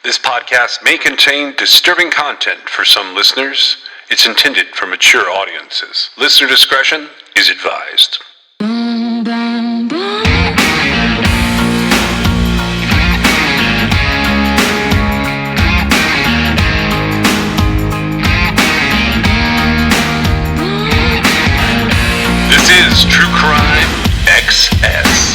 This podcast may contain disturbing content for some listeners. It's intended for mature audiences. Listener discretion is advised. This is True Crime XS.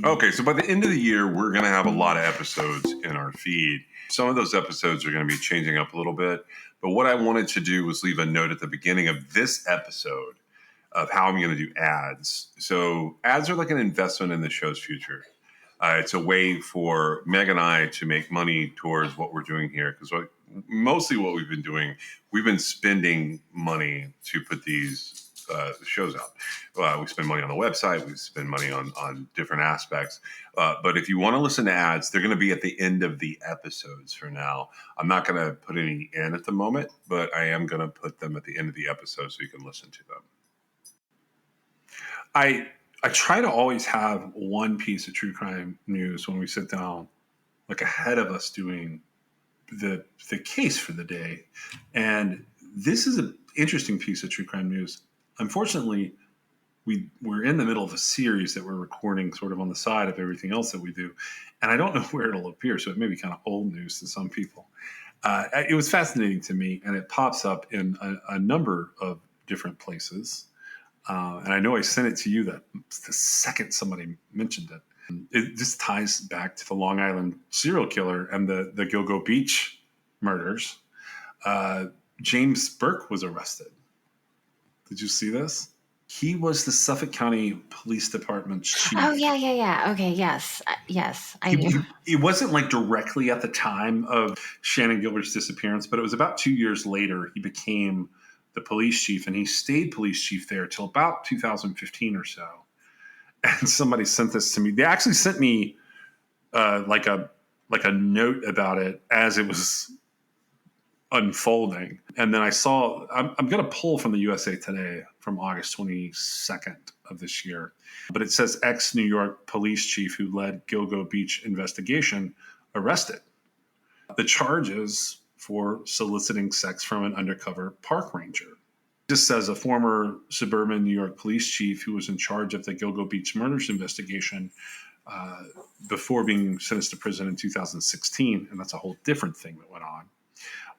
Okay, so by the end of the year, we're going to have a lot of episodes in our feed. Some of those episodes are going to be changing up a little bit. But what I wanted to do was leave a note at the beginning of this episode of how I'm going to do ads. So ads are like an investment in the show's future. It's a way for Meg and I to make money towards what we're doing here. Because mostly what we've been doing, we've been spending money to put these shows out. We spend money on the website. We spend money on different aspects. But if you want to listen to ads, they're going to be at the end of the episodes for now. I'm not going to put any in at the moment, but I am going to put them at the end of the episode so you can listen to them. I try to always have one piece of true crime news when we sit down, like ahead of us doing the case for the day. And this is an interesting piece of true crime news. Unfortunately, we're in the middle of a series that we're recording sort of on the side of everything else that we do. And I don't know where it'll appear, so it may be kind of old news to some people. It was fascinating to me, and it pops up in a number of different places. And I know I sent it to you the second somebody mentioned it. It just ties back to the Long Island serial killer and the Gilgo Beach murders. James Burke was arrested. Did you see this? He was the Suffolk County Police Department's chief. Oh, yeah. Okay, yes. I knew. It wasn't like directly at the time of Shannan Gilbert's disappearance, but it was about 2 years later he became the police chief, and he stayed police chief there till about 2015 or so. And somebody sent this to me. They actually sent me like a note about it as it was unfolding. And then I saw, I'm going to pull from the USA Today from August 22nd of this year. But it says ex-New York police chief who led Gilgo Beach investigation arrested. The charges for soliciting sex from an undercover park ranger. This says a former suburban New York police chief who was in charge of the Gilgo Beach murders investigation before being sentenced to prison in 2016, and that's a whole different thing that went on,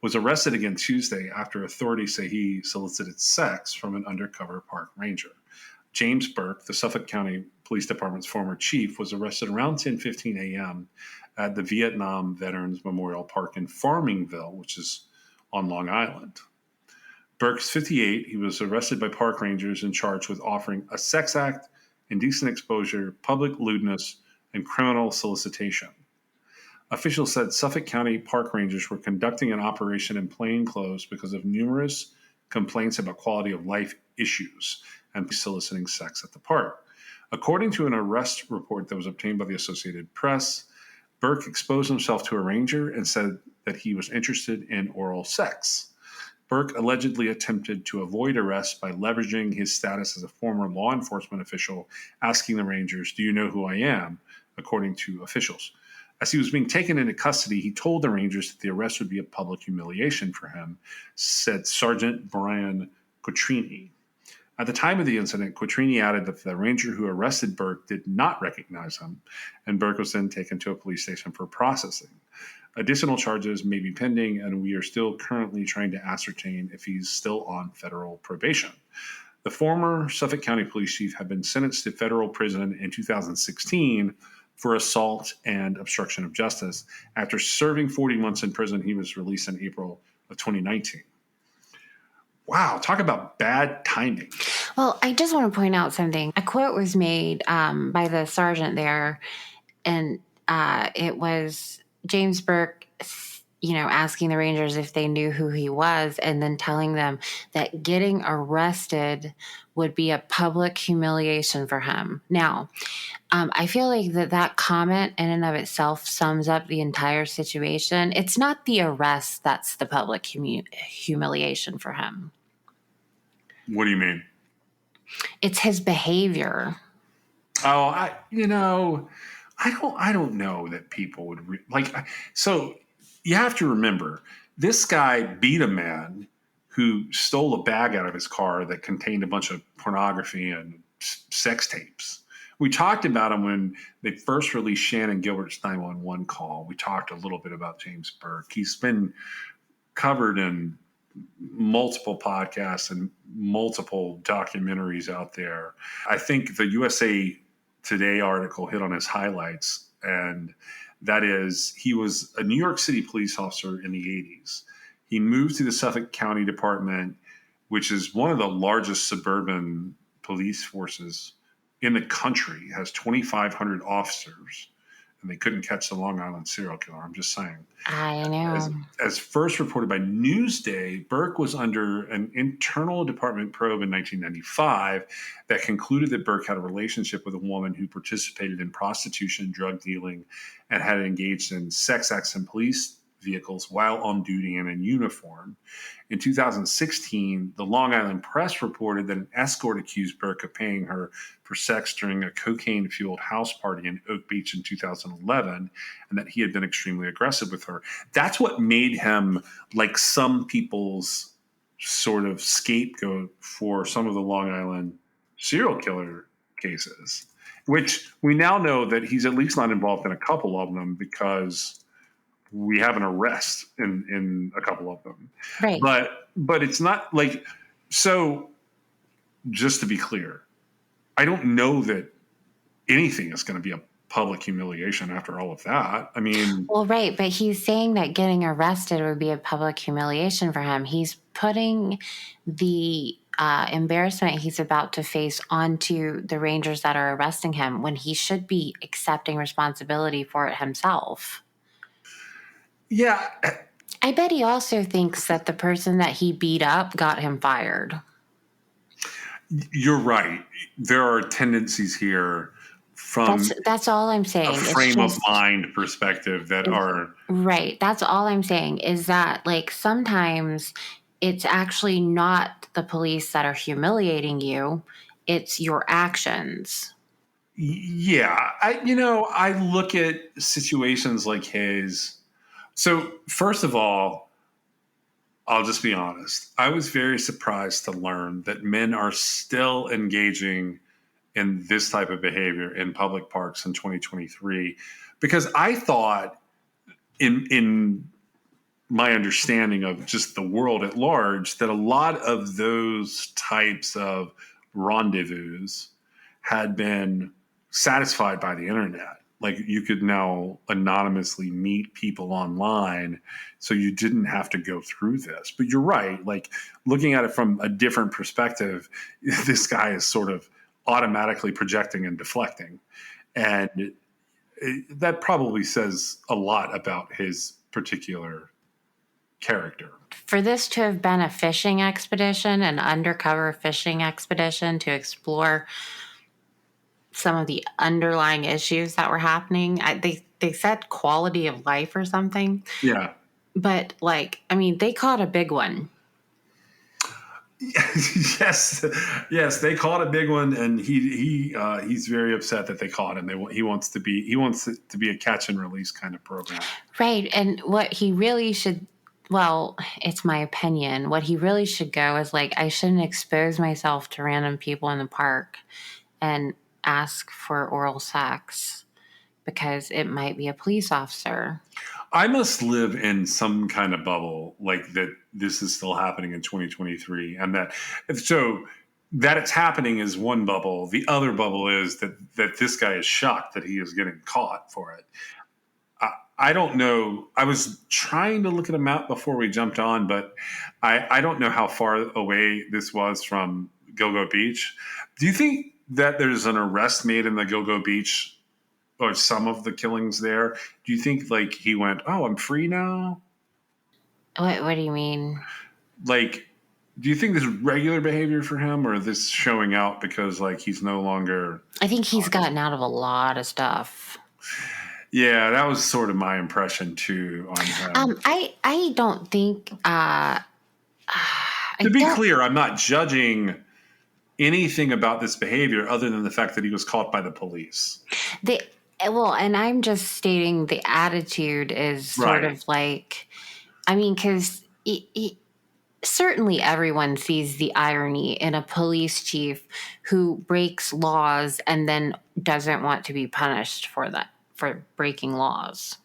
was arrested again Tuesday after authorities say he solicited sex from an undercover park ranger. James Burke, the Suffolk County Police Department's former chief, was arrested around 10:15 a.m. at the Vietnam Veterans Memorial Park in Farmingville, which is on Long Island. Burke's 58. He was arrested by park rangers and charged with offering a sex act, indecent exposure, public lewdness, and criminal solicitation. Officials said Suffolk County park rangers were conducting an operation in plain clothes because of numerous complaints about quality of life issues and soliciting sex at the park. According to an arrest report that was obtained by the Associated Press, Burke exposed himself to a ranger and said that he was interested in oral sex. Burke allegedly attempted to avoid arrest by leveraging his status as a former law enforcement official, asking the rangers, "Do you know who I am?" according to officials. As he was being taken into custody, he told the rangers that the arrest would be a public humiliation for him, said Sergeant Brian Quattrini. At the time of the incident, Quattrini added that the ranger who arrested Burke did not recognize him, and Burke was then taken to a police station for processing. Additional charges may be pending, and we are still currently trying to ascertain if he's still on federal probation. The former Suffolk County police chief had been sentenced to federal prison in 2016 for assault and obstruction of justice. After serving 40 months in prison, he was released in April of 2019. Wow, talk about bad timing. Well, I just want to point out something. A quote was made by the sergeant there, and it was James Burke asking the Rangers if they knew who he was and then telling them that getting arrested would be a public humiliation for him. Now, I feel like that comment in and of itself sums up the entire situation. It's not the arrest that's the public humiliation for him. What do you mean? It's his behavior. Oh, I don't know that people would so you have to remember this guy beat a man who stole a bag out of his car that contained a bunch of pornography and sex tapes. We talked about him when they first released Shannon Gilbert's 911 call. We talked a little bit about James Burke. He's been covered in multiple podcasts and multiple documentaries out there. I think the USA Today article hit on his highlights, and that is he was a New York City police officer in the 80s. He moved to the Suffolk County Department, which is one of the largest suburban police forces in the country. It has 2,500 officers, and they couldn't catch the Long Island serial killer. I'm just saying. I know. As first reported by Newsday, Burke was under an internal department probe in 1995 that concluded that Burke had a relationship with a woman who participated in prostitution, drug dealing, and had engaged in sex acts in police vehicles while on duty and in uniform. In 2016, the Long Island Press reported that an escort accused Burke of paying her for sex during a cocaine-fueled house party in Oak Beach in 2011, and that he had been extremely aggressive with her. That's what made him like some people's sort of scapegoat for some of the Long Island serial killer cases, which we now know that he's at least not involved in a couple of them because we have an arrest in a couple of them. Right. But it's not like, so just to be clear, I don't know that anything is going to be a public humiliation after all of that. I mean, well, right. But he's saying that getting arrested would be a public humiliation for him. He's putting the embarrassment he's about to face onto the Rangers that are arresting him when he should be accepting responsibility for it himself. Yeah. I bet he also thinks that the person that he beat up got him fired. You're right. There are tendencies here from that's all I'm saying. A frame of mind perspective that are right. That's all I'm saying is that like sometimes it's actually not the police that are humiliating you. It's your actions. Yeah. I look at situations like his. So first of all, I'll just be honest. I was very surprised to learn that men are still engaging in this type of behavior in public parks in 2023, because I thought in my understanding of just the world at large that a lot of those types of rendezvous had been satisfied by the internet. Like you could now anonymously meet people online, so you didn't have to go through this. But you're right. Like looking at it from a different perspective, this guy is sort of automatically projecting and deflecting. And that probably says a lot about his particular character. For this to have been a fishing expedition, an undercover fishing expedition to explore some of the underlying issues that were happening. They said quality of life or something. Yeah. But they caught a big one. Yes, they caught a big one, and he's very upset that they caught him. He wants it to be a catch and release kind of program. Right, and what he really should. Well, it's my opinion. What he really should go is I shouldn't expose myself to random people in the park and ask for oral sex because it might be a police officer. I must live in some kind of bubble like that this is still happening in 2023, and that it's happening is one bubble. The other bubble is that this guy is shocked that he is getting caught for it. I don't know. I was trying to look at a map before we jumped on, but I don't know how far away this was from Gilgo Beach. Do you think that there's an arrest made in the Gilgo Beach or some of the killings there? Do you think he went, oh, I'm free now? What do you mean? Like, do you think this is regular behavior for him, or is this showing out because like he's no longer? I think he's gotten out of a lot of stuff. Yeah, that was sort of my impression too on him. I don't think. To be clear, I'm not judging anything about this behavior other than the fact that he was caught by the police. And I'm just stating the attitude is sort of like, I mean, because certainly everyone sees the irony in a police chief who breaks laws and then doesn't want to be punished for breaking laws.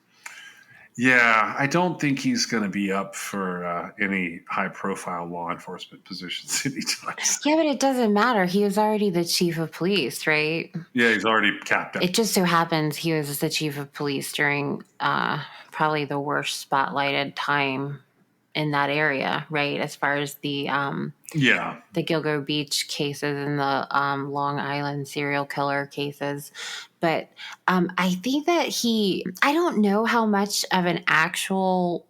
Yeah, I don't think he's going to be up for any high-profile law enforcement positions anytime soon. Yeah, but it doesn't matter. He was already the chief of police, right? Yeah, he's already captain. It just so happens he was the chief of police during probably the worst spotlighted time in that area, right? As far as the Gilgo Beach cases and the Long Island serial killer cases. But I think that I don't know how much of an actual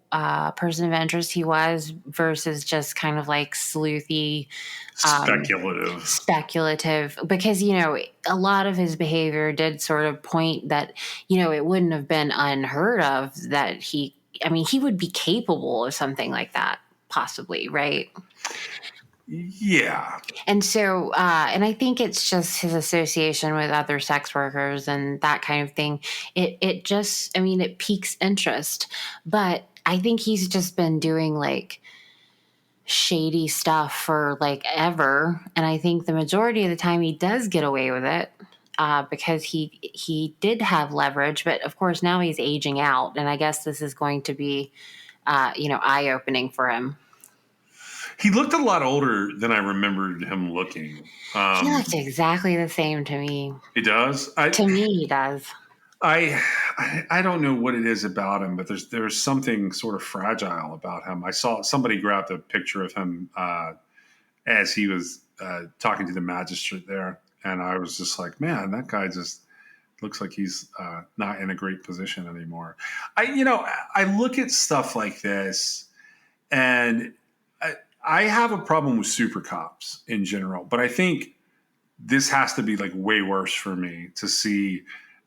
person of interest he was versus just kind of like sleuthy, speculative, because, a lot of his behavior did sort of point that, it wouldn't have been unheard of that he would be capable of something like that, possibly, right? Yeah. And so, and I think it's just his association with other sex workers and that kind of thing. It just, it piques interest. But I think he's just been doing like shady stuff for like ever. And I think the majority of the time he does get away with it. Because he did have leverage, but of course now he's aging out, and I guess this is going to be, eye-opening for him. He looked a lot older than I remembered him looking. He looks exactly the same to me. He does? To me, he does. I don't know what it is about him, but there's something sort of fragile about him. I saw somebody grabbed a picture of him as he was talking to the magistrate there. And I was just like, man, that guy just looks like he's not in a great position anymore. I look at stuff like this, and I have a problem with super cops in general. But I think this has to be like way worse for me to see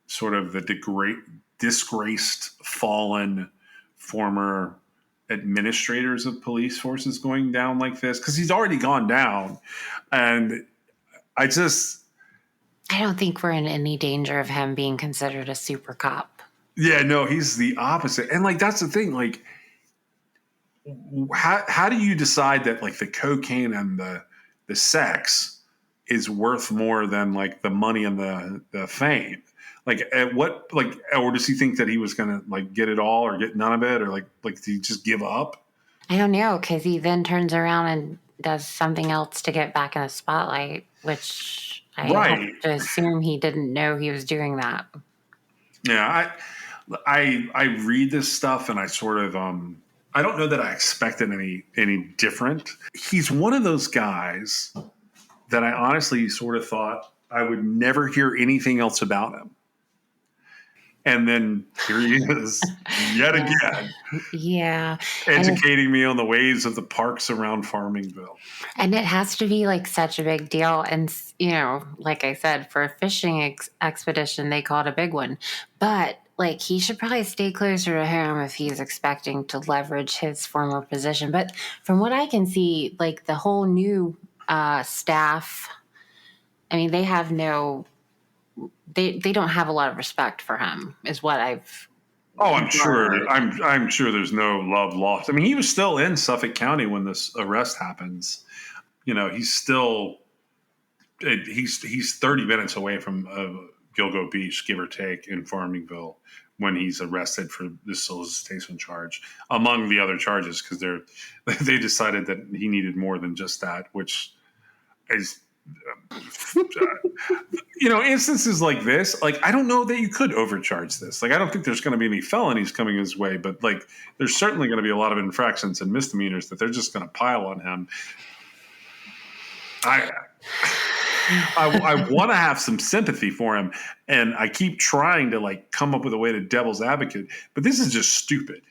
sort of the disgraced, fallen former administrators of police forces going down like this, because he's already gone down, and I don't think we're in any danger of him being considered a super cop. Yeah, no, he's the opposite. And like, that's the thing. Like, how do you decide that like the cocaine and the sex is worth more than like the money and the fame? Like, at what, like, or does he think that he was going to like get it all or get none of it, or like did he just give up? I don't know, because he then turns around and does something else to get back in the spotlight, which I have to assume he didn't know he was doing that. Yeah, I read this stuff and I sort of I don't know that I expected any different. He's one of those guys that I honestly sort of thought I would never hear anything else about him. And then here he is yet again. Yeah. Educating me on the ways of the parks around Farmingville. And it has to be like such a big deal. And, like I said, for a fishing expedition, they call it a big one. But like, he should probably stay closer to home if he's expecting to leverage his former position. But from what I can see, like the whole new staff, they have they don't have a lot of respect for him, is what I've. Oh, I'm sure. I'm sure there's no love lost. He was still in Suffolk County when this arrest happens. He's still he's 30 minutes away from Gilgo Beach, give or take, in Farmingville when he's arrested for this solicitation charge, among the other charges, because they decided that he needed more than just that, which is. Instances like this, like, I don't know that you could overcharge this. Like, I don't think there's going to be any felonies coming his way, but like, there's certainly going to be a lot of infractions and misdemeanors that they're just going to pile on him. I want to have some sympathy for him, and I keep trying to like come up with a way to devil's advocate, but this is just stupid.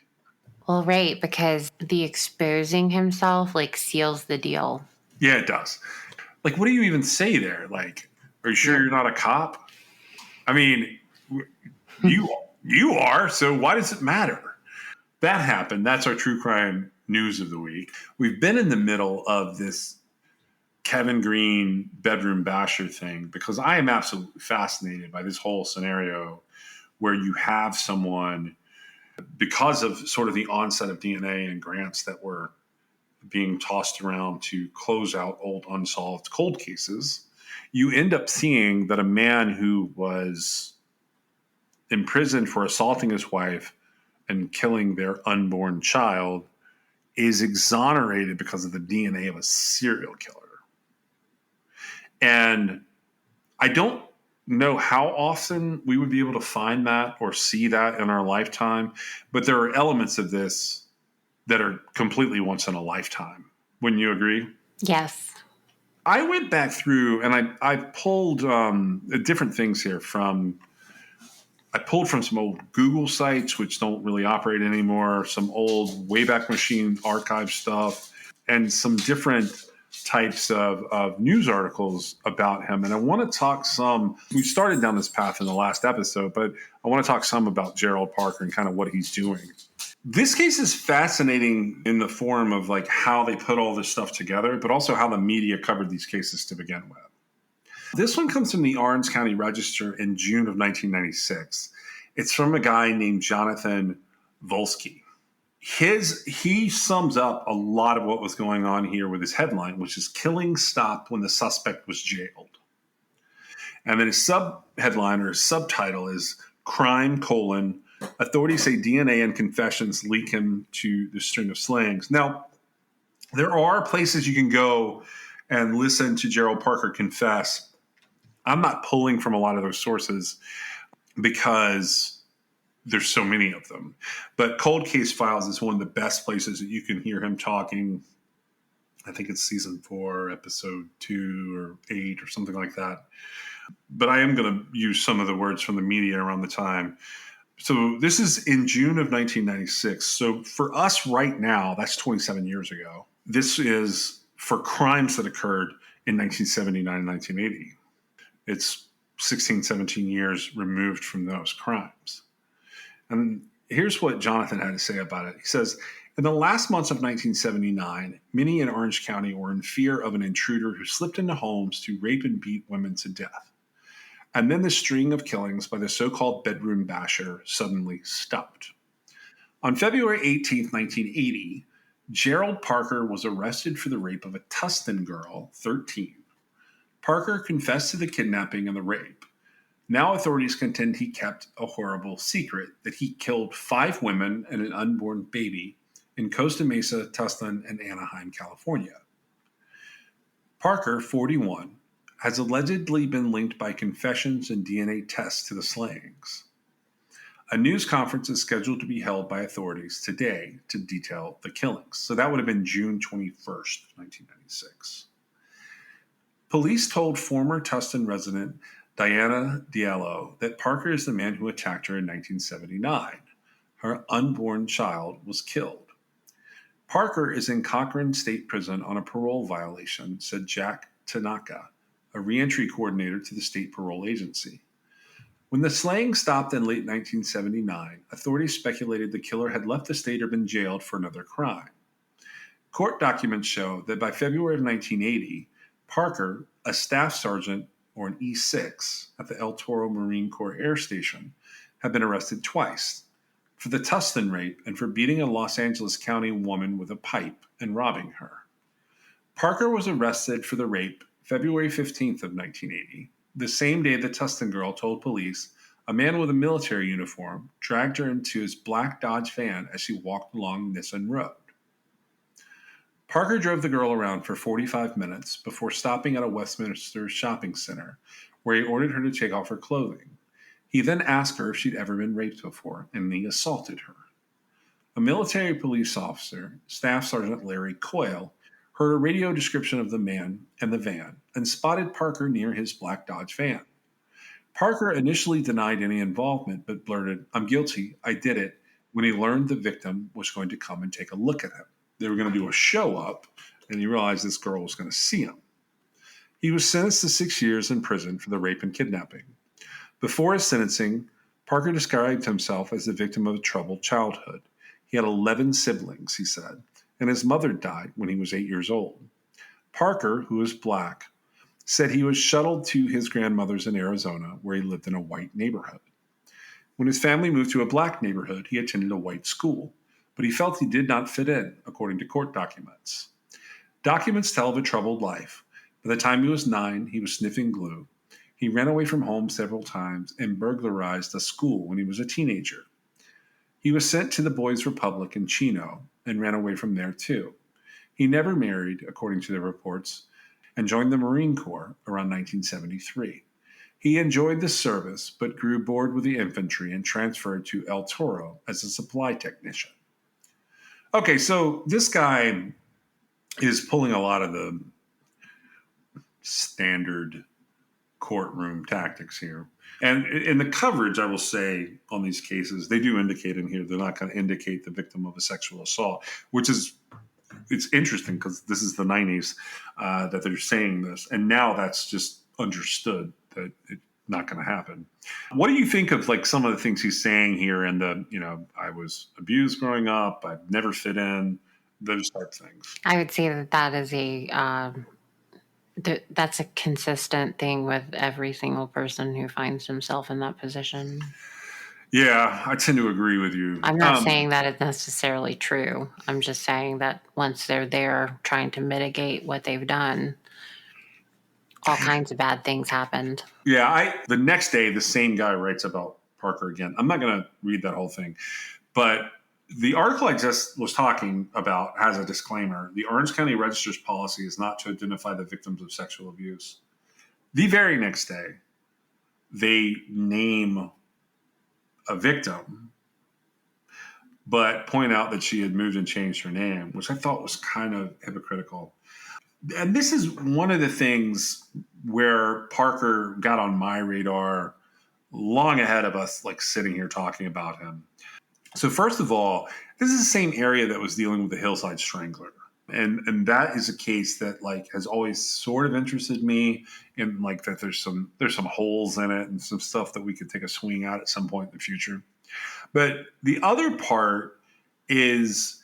Well, right, because the exposing himself like seals the deal. Yeah, it does. Like, what do you even say there? Like, are you sure Yeah. you're not a cop? I mean, you are, so why does it matter? That happened. That's our true crime news of the week. We've been in the middle of this Kevin Green bedroom basher thing because I am absolutely fascinated by this whole scenario where you have someone, because of sort of the onset of DNA and grants that were being tossed around to close out old unsolved cold cases, you end up seeing that a man who was imprisoned for assaulting his wife and killing their unborn child is exonerated because of the DNA of a serial killer. And I don't know how often we would be able to find that or see that in our lifetime, but there are elements of this that are completely once in a lifetime. Wouldn't you agree? Yes. I went back through and I pulled different things here from. I pulled from some old Google sites, which don't really operate anymore, some old Wayback Machine archive stuff, and some different types of news articles about him. And I want to talk some, we started down this path in the last episode, but I want to talk some about Gerald Parker and kind of what he's doing. This case is fascinating in the form of like how they put all this stuff together, but also how the media covered these cases to begin with. This one comes from the Orange County Register in June of 1996. It's from a guy named Jonathan Volsky. He sums up a lot of what was going on here with his headline, which is "Killing Stopped When the Suspect Was Jailed." And then his sub-headline or his subtitle is "Crime: Authorities say DNA and confessions leak him to the string of slayings." Now, there are places you can go and listen to Gerald Parker confess. I'm not pulling from a lot of those sources because there's so many of them. But Cold Case Files is one of the best places that you can hear him talking. I think it's season 4, episode 2 or 8 or something like that. But I am going to use some of the words from the media around the time. So this is in June of 1996. So for us right now, that's 27 years ago. This is for crimes that occurred in 1979 and 1980. It's 16, 17 years removed from those crimes. And here's what Jonathan had to say about it. He says, in the last months of 1979, many in Orange County were in fear of an intruder who slipped into homes to rape and beat women to death. And then the string of killings by the so-called bedroom basher suddenly stopped. On February 18, 1980, Gerald Parker was arrested for the rape of a Tustin girl, 13. Parker confessed to the kidnapping and the rape. Now authorities contend he kept a horrible secret, that he killed 5 women and an unborn baby in Costa Mesa, Tustin, and Anaheim, California. Parker, 41, has allegedly been linked by confessions and DNA tests to the slayings. A news conference is scheduled to be held by authorities today to detail the killings. So that would have been June 21st, 1996. Police told former Tustin resident Diana Diallo that Parker is the man who attacked her in 1979. Her unborn child was killed. Parker is in Cochrane State Prison on a parole violation, said Jack Tanaka, a reentry coordinator to the state parole agency. When the slaying stopped in late 1979, authorities speculated the killer had left the state or been jailed for another crime. Court documents show that by February of 1980, Parker, a staff sergeant or an E6 at the El Toro Marine Corps Air Station, had been arrested twice for the Tustin rape and for beating a Los Angeles County woman with a pipe and robbing her. Parker was arrested for the rape February 15th of 1980, the same day the Tustin girl told police a man with a military uniform dragged her into his black Dodge van as she walked along Nissen Road. Parker drove the girl around for 45 minutes before stopping at a Westminster shopping center, where he ordered her to take off her clothing. He then asked her if she'd ever been raped before, and he assaulted her. A military police officer, Staff Sergeant Larry Coyle, heard a radio description of the man and the van and spotted Parker near his black Dodge van. Parker initially denied any involvement, but blurted, "I'm guilty, I did it," when he learned the victim was going to come and take a look at him. They were going to do a show up, and he realized this girl was going to see him. He was sentenced to 6 years in prison for the rape and kidnapping. Before his sentencing, Parker described himself as the victim of a troubled childhood. He had 11 siblings, he said, and his mother died when he was 8 years old. Parker, who is black, said he was shuttled to his grandmother's in Arizona, where he lived in a white neighborhood. When his family moved to a black neighborhood, he attended a white school, but he felt he did not fit in, according to court documents. Documents tell of a troubled life. By the time he was 9, he was sniffing glue. He ran away from home several times and burglarized a school when he was a teenager. He was sent to the Boys' Republic in Chino and ran away from there too. He never married, according to the reports, and joined the Marine Corps around 1973. He enjoyed the service, but grew bored with the infantry and transferred to El Toro as a supply technician. Okay, so this guy is pulling a lot of the standard courtroom tactics here. And in the coverage, I will say, on these cases, they do indicate in here they're not going to indicate the victim of a sexual assault, which is, it's interesting because this is the 90s that they're saying this. And now that's just understood that it's not going to happen. What do you think of like some of the things he's saying here and I was abused growing up, I've never fit in, those type of things? I would say that is that's a consistent thing with every single person who finds himself in that position. Yeah, I tend to agree with you. I'm not saying that it's necessarily true. I'm just saying that once they're there trying to mitigate what they've done, all kinds of bad things happened. Yeah, the next day, the same guy writes about Parker again. I'm not going to read that whole thing, but the article I just was talking about has a disclaimer. The Orange County Register's policy is not to identify the victims of sexual abuse. The very next day, they name a victim, but point out that she had moved and changed her name, which I thought was kind of hypocritical. And this is one of the things where Parker got on my radar long ahead of us, like sitting here talking about him. So first of all, this is the same area that was dealing with the Hillside Strangler. And that is a case that like has always sort of interested me in like that there's some holes in it and some stuff that we could take a swing at some point in the future. But the other part is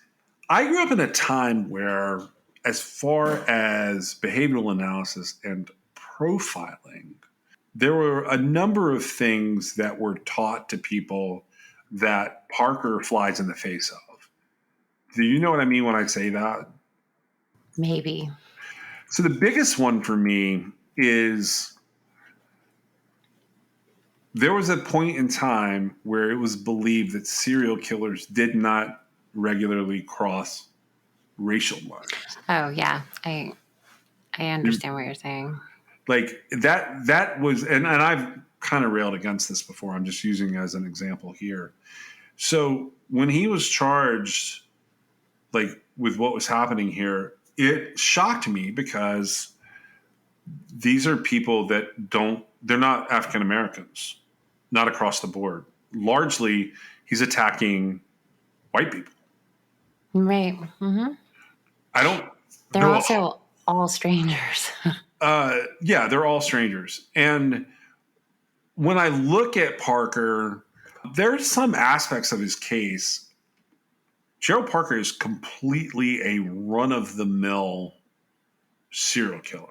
I grew up in a time where as far as behavioral analysis and profiling, there were a number of things that were taught to people that Parker flies in the face of. Do you know what I mean when I say that? Maybe. So the biggest one for me is there was a point in time where it was believed that serial killers did not regularly cross racial lines. Oh, yeah. I understand what you're saying. Like that was, and I've kind of railed against this before. I'm just using it as an example here. So when he was charged, like with what was happening here, it shocked me because these are people that they're not African Americans, not across the board. Largely, he's attacking white people. Right. Mm-hmm. They're also all strangers. Yeah, they're all strangers. And when I look at Parker, there's some aspects of his case. Gerald Parker is completely a run-of-the-mill serial killer.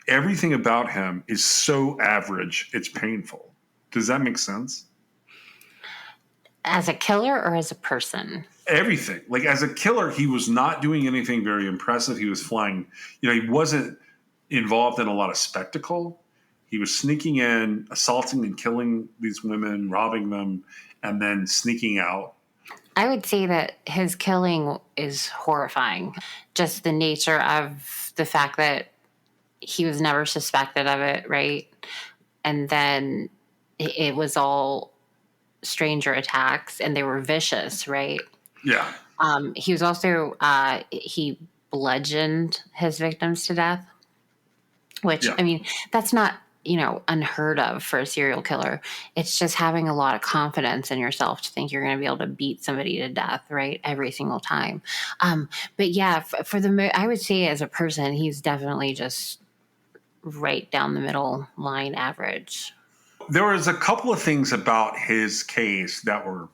Everything about him is so average, it's painful. Does that make sense? As a killer or as a person? Everything. Like as a killer, he was not doing anything very impressive. He was flying, he wasn't involved in a lot of spectacle. He was sneaking in, assaulting and killing these women, robbing them, and then sneaking out. I would say that his killing is horrifying. Just the nature of the fact that he was never suspected of it, right? And then it was all stranger attacks, and they were vicious, right? Yeah. He was also, he bludgeoned his victims to death, which, yeah. I mean, that's not, unheard of for a serial killer. It's just having a lot of confidence in yourself to think you're going to be able to beat somebody to death, right? Every single time. But yeah, I would say as a person, he's definitely just right down the middle line average. There was a couple of things about his case that were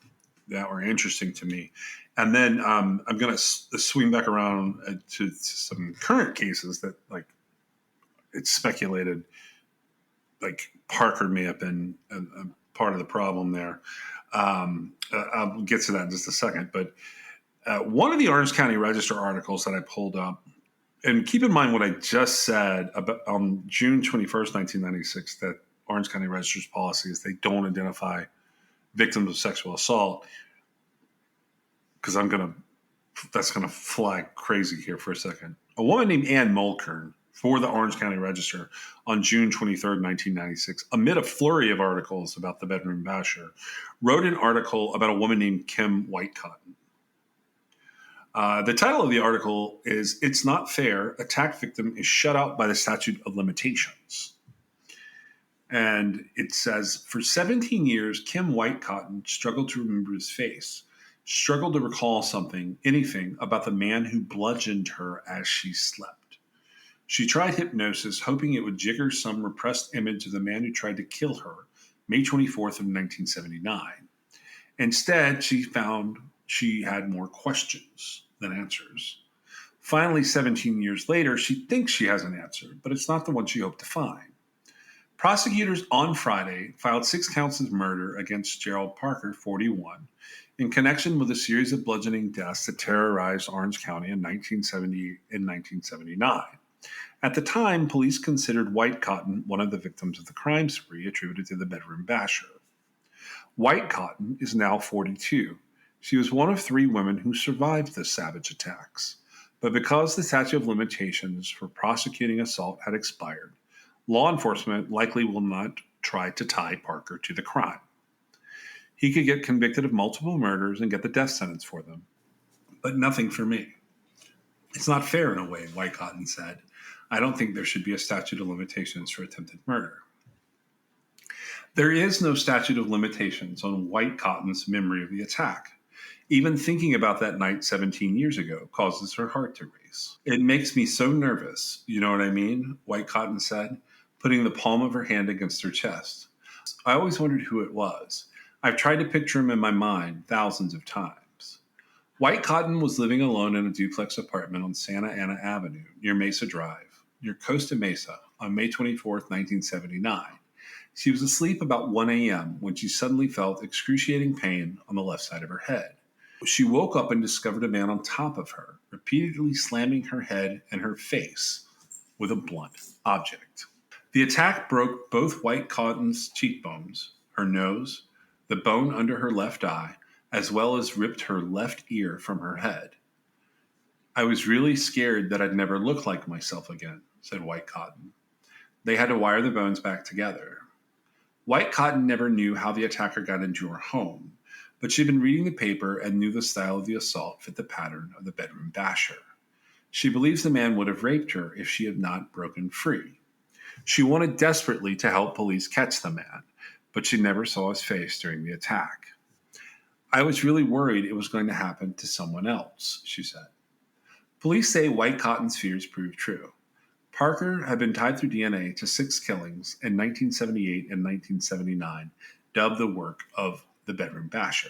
interesting to me, and then I'm going to swing back around to some current cases that, like, it's speculated like Parker may have been a part of the problem there. I'll get to that in just a second, but one of the Orange County Register articles that I pulled up, and keep in mind what I just said about on June 21st, 1996, that Orange County Register's policy is they don't identify victims of sexual assault, because that's going to fly crazy here for a second. A woman named Ann Mulkern for the Orange County Register on June 23rd, 1996, amid a flurry of articles about the bedroom basher, wrote an article about a woman named Kim Whitecotton. The title of the article is "It's Not Fair, Attack Victim is Shut Out by the Statute of Limitations." And it says, for 17 years, Kim Whitecotton struggled to remember his face, struggled to recall anything about the man who bludgeoned her as she slept. She tried hypnosis, hoping it would jigger some repressed image of the man who tried to kill her May 24th of 1979. Instead, she found she had more questions than answers. Finally, 17 years later, she thinks she has an answer, but it's not the one she hoped to find. Prosecutors on Friday filed 6 counts of murder against Gerald Parker, 41, in connection with a series of bludgeoning deaths that terrorized Orange County in 1970 and 1979. At the time, police considered Whitecotton one of the victims of the crime spree attributed to the bedroom basher. Whitecotton is now 42. She was one of 3 women who survived the savage attacks. But because the statute of limitations for prosecuting assault had expired, law enforcement likely will not try to tie Parker to the crime. He could get convicted of multiple murders and get the death sentence for them. But nothing for me. It's not fair in a way, Whitecotton said. I don't think there should be a statute of limitations for attempted murder. There is no statute of limitations on Whitecotton's memory of the attack. Even thinking about that night 17 years ago causes her heart to race. It makes me so nervous, you know what I mean? Whitecotton said, putting the palm of her hand against her chest. I always wondered who it was. I've tried to picture him in my mind thousands of times. Whitecotton was living alone in a duplex apartment on Santa Ana Avenue near Mesa Drive, near Costa Mesa, on May 24, 1979. She was asleep about 1 a.m. when she suddenly felt excruciating pain on the left side of her head. She woke up and discovered a man on top of her, repeatedly slamming her head and her face with a blunt object. The attack broke both Whitecotton's cheekbones, her nose, the bone under her left eye, as well as ripped her left ear from her head. I was really scared that I'd never look like myself again, said Whitecotton. They had to wire the bones back together. Whitecotton never knew how the attacker got into her home, but she'd been reading the paper and knew the style of the assault fit the pattern of the bedroom basher. She believes the man would have raped her if she had not broken free. She wanted desperately to help police catch the man, but she never saw his face during the attack. I was really worried it was going to happen to someone else, she said. Police say Whitecotton's fears proved true. Parker had been tied through DNA to 6 killings in 1978 and 1979, dubbed the work of the bedroom basher.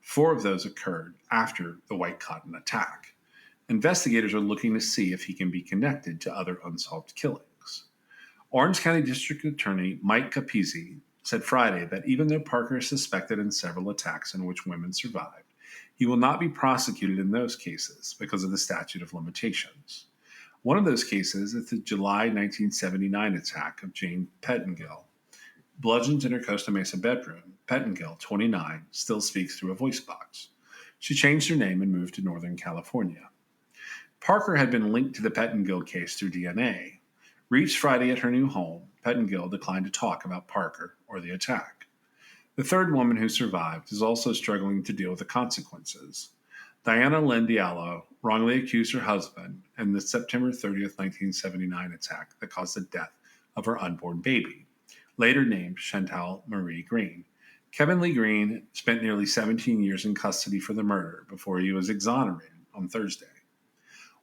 4 of those occurred after the Whitecotton attack. Investigators are looking to see if he can be connected to other unsolved killings. Orange County District Attorney Mike Capizzi said Friday that even though Parker is suspected in several attacks in which women survived, he will not be prosecuted in those cases because of the statute of limitations. One of those cases is the July 1979 attack of Jane Pettengill. Bludgeoned in her Costa Mesa bedroom, Pettengill, 29, still speaks through a voice box. She changed her name and moved to Northern California. Parker had been linked to the Pettengill case through DNA. Reached Friday at her new home, Pettengill declined to talk about Parker or the attack. The third woman who survived is also struggling to deal with the consequences. Diana Lynn Diallo wrongly accused her husband in the September 30th, 1979 attack that caused the death of her unborn baby. later named Chantal Marie Green. Kevin Lee Green spent nearly 17 years in custody for the murder before he was exonerated on Thursday.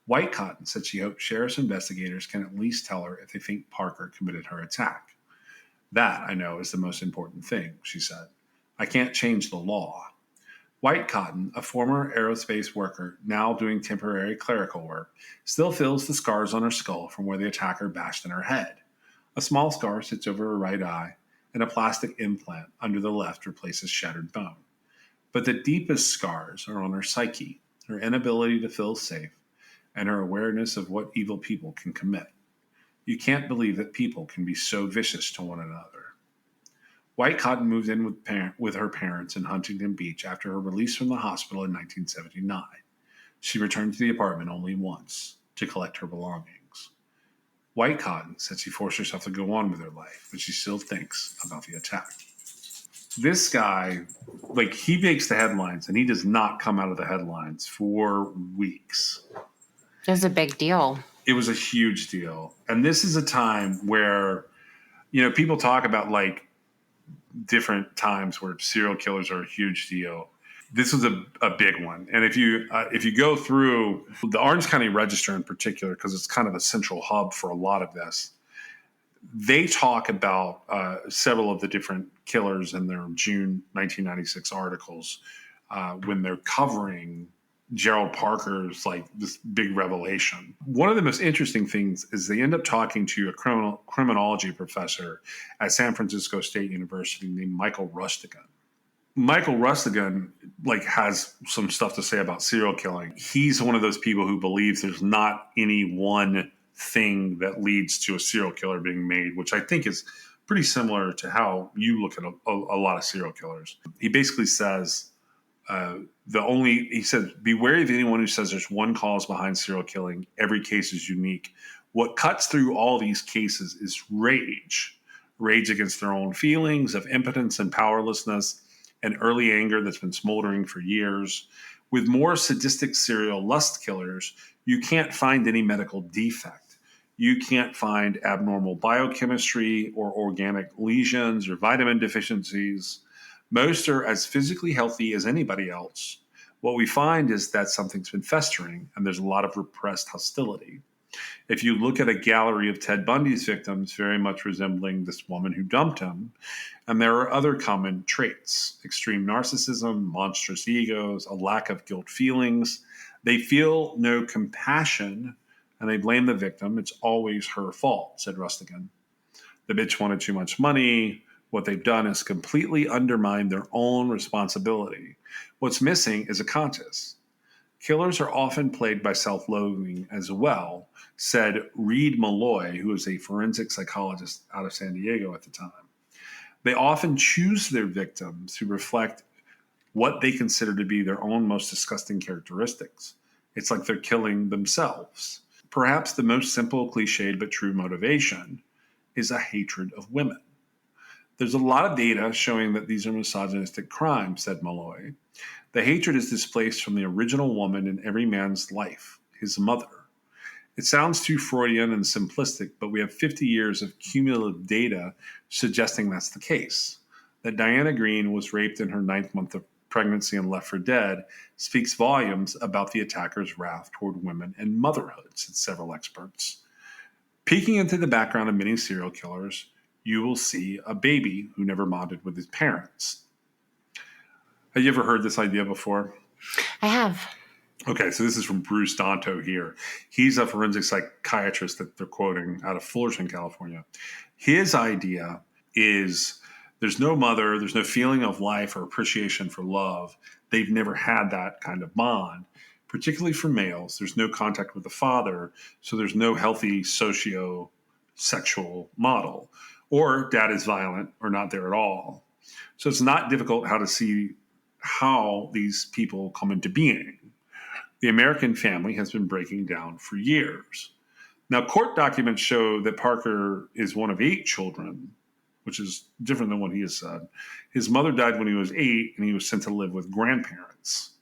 White Cotton said she hoped sheriff's investigators can at least tell her if they think Parker committed her attack. That, I know, is the most important thing, she said. I can't change the law. White Cotton, a former aerospace worker now doing temporary clerical work, still feels the scars on her skull from where the attacker bashed in her head. A small scar sits over her right eye, and a plastic implant under the left replaces shattered bone. But the deepest scars are on her psyche, her inability to feel safe, and her awareness of what evil people can commit. You can't believe that people can be so vicious to one another. White Cotton moved in with her parents in Huntington Beach after her release from the hospital in 1979. She returned to the apartment only once to collect her belongings. White Cotton said she forced herself to go on with her life, but she still thinks about the attack. This guy, he makes the headlines, and he does not come out of the headlines for weeks. It was a big deal. It was a huge deal. And this is a time where, people talk about different times where serial killers are a huge deal. This was a big one. And if you go through the Orange County Register in particular, because it's kind of a central hub for a lot of this, they talk about several of the different killers in their June 1996 articles when they're covering Gerald Parker's this big revelation. One of the most interesting things is they end up talking to a criminology professor at San Francisco State University named Michael Rustigan. Michael Rustigan has some stuff to say about serial killing. He's one of those people who believes there's not any one thing that leads to a serial killer being made, which I think is pretty similar to how you look at a lot of serial killers. He basically says, he said, be wary of anyone who says there's one cause behind serial killing. Every case is unique. What cuts through all these cases is rage against their own feelings of impotence and powerlessness, and early anger that's been smoldering for years. With more sadistic serial lust killers, you can't find any medical defect. You can't find abnormal biochemistry or organic lesions or vitamin deficiencies. Most are as physically healthy as anybody else. What we find is that something's been festering, and there's a lot of repressed hostility. If you look at a gallery of Ted Bundy's victims, very much resembling this woman who dumped him, and there are other common traits: extreme narcissism, monstrous egos, a lack of guilt feelings. They feel no compassion, and they blame the victim. It's always her fault, said Rustigan. The bitch wanted too much money. What they've done is completely undermine their own responsibility. What's missing is a conscience. Killers are often plagued by self-loathing as well, said Reed Malloy, who was a forensic psychologist out of San Diego at the time. They often choose their victims who reflect what they consider to be their own most disgusting characteristics. It's like they're killing themselves. Perhaps the most simple, cliched, but true motivation is a hatred of women. There's a lot of data showing that these are misogynistic crimes, said Malloy. The hatred is displaced from the original woman in every man's life, his mother. It sounds too Freudian and simplistic, but we have 50 years of cumulative data suggesting that's the case. That Diana Green was raped in her 9th month of pregnancy and left for dead speaks volumes about the attacker's wrath toward women and motherhood, said several experts. Peeking into the background of many serial killers, you will see a baby who never bonded with his parents. Have you ever heard this idea before? I have. Okay, so this is from Bruce Danto here. He's a forensic psychiatrist that they're quoting out of Fullerton, California. His idea is there's no mother, there's no feeling of life or appreciation for love. They've never had that kind of bond, particularly for males. There's no contact with the father, so there's no healthy socio-sexual model. Or dad is violent or not there at all. So it's not difficult how to see how these people come into being. The American family has been breaking down for years. Now, court documents show that Parker is one of 8 children, which is different than what he has said. His mother died when he was 8, and he was sent to live with grandparents.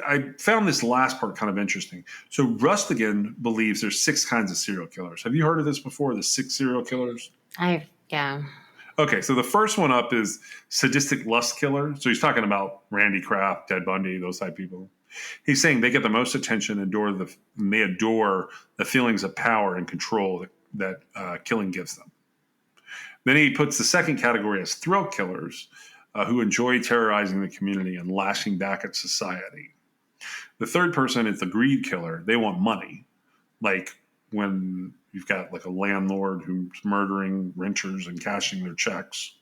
I found this last part kind of interesting. So Rustigan believes there's 6 kinds of serial killers. Have you heard of this before, the 6 serial killers? Yeah. Okay, so the first one up is sadistic lust killer. So he's talking about Randy Kraft, Ted Bundy, those type of people. He's saying they get the most attention and they adore the feelings of power and control that killing gives them. Then he puts the second category as thrill killers, who enjoy terrorizing the community and lashing back at society. The third person is the greed killer. They want money, like when you've got like a landlord who's murdering renters and cashing their checks.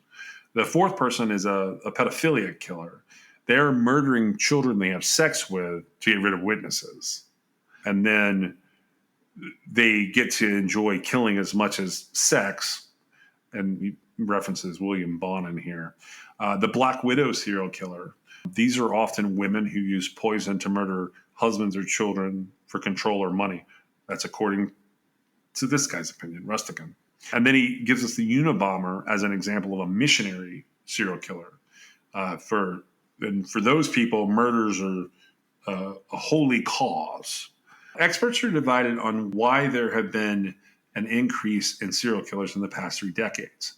The fourth person is a pedophilia killer. They're murdering children they have sex with to get rid of witnesses. And then they get to enjoy killing as much as sex. And he references William Bonin here. The Black Widow serial killer. These are often women who use poison to murder husbands or children for control or money. That's according to this guy's opinion, Rustican. And then he gives us the Unabomber as an example of a missionary serial killer. For those people, murders are a holy cause. Experts are divided on why there have been an increase in serial killers in the past 3 decades.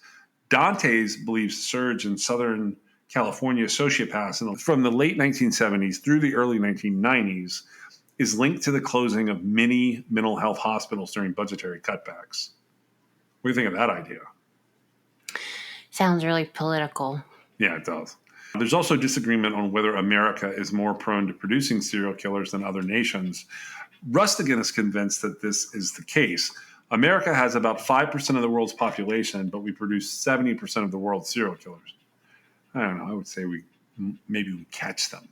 Dantes believes the surge in Southern California sociopaths from the late 1970s through the early 1990s is linked to the closing of many mental health hospitals during budgetary cutbacks. What do you think of that idea? Sounds really political. Yeah, it does. There's also disagreement on whether America is more prone to producing serial killers than other nations. Rustigan is convinced that this is the case. America has about 5% of the world's population, but we produce 70% of the world's serial killers. I don't know. I would say maybe we catch them.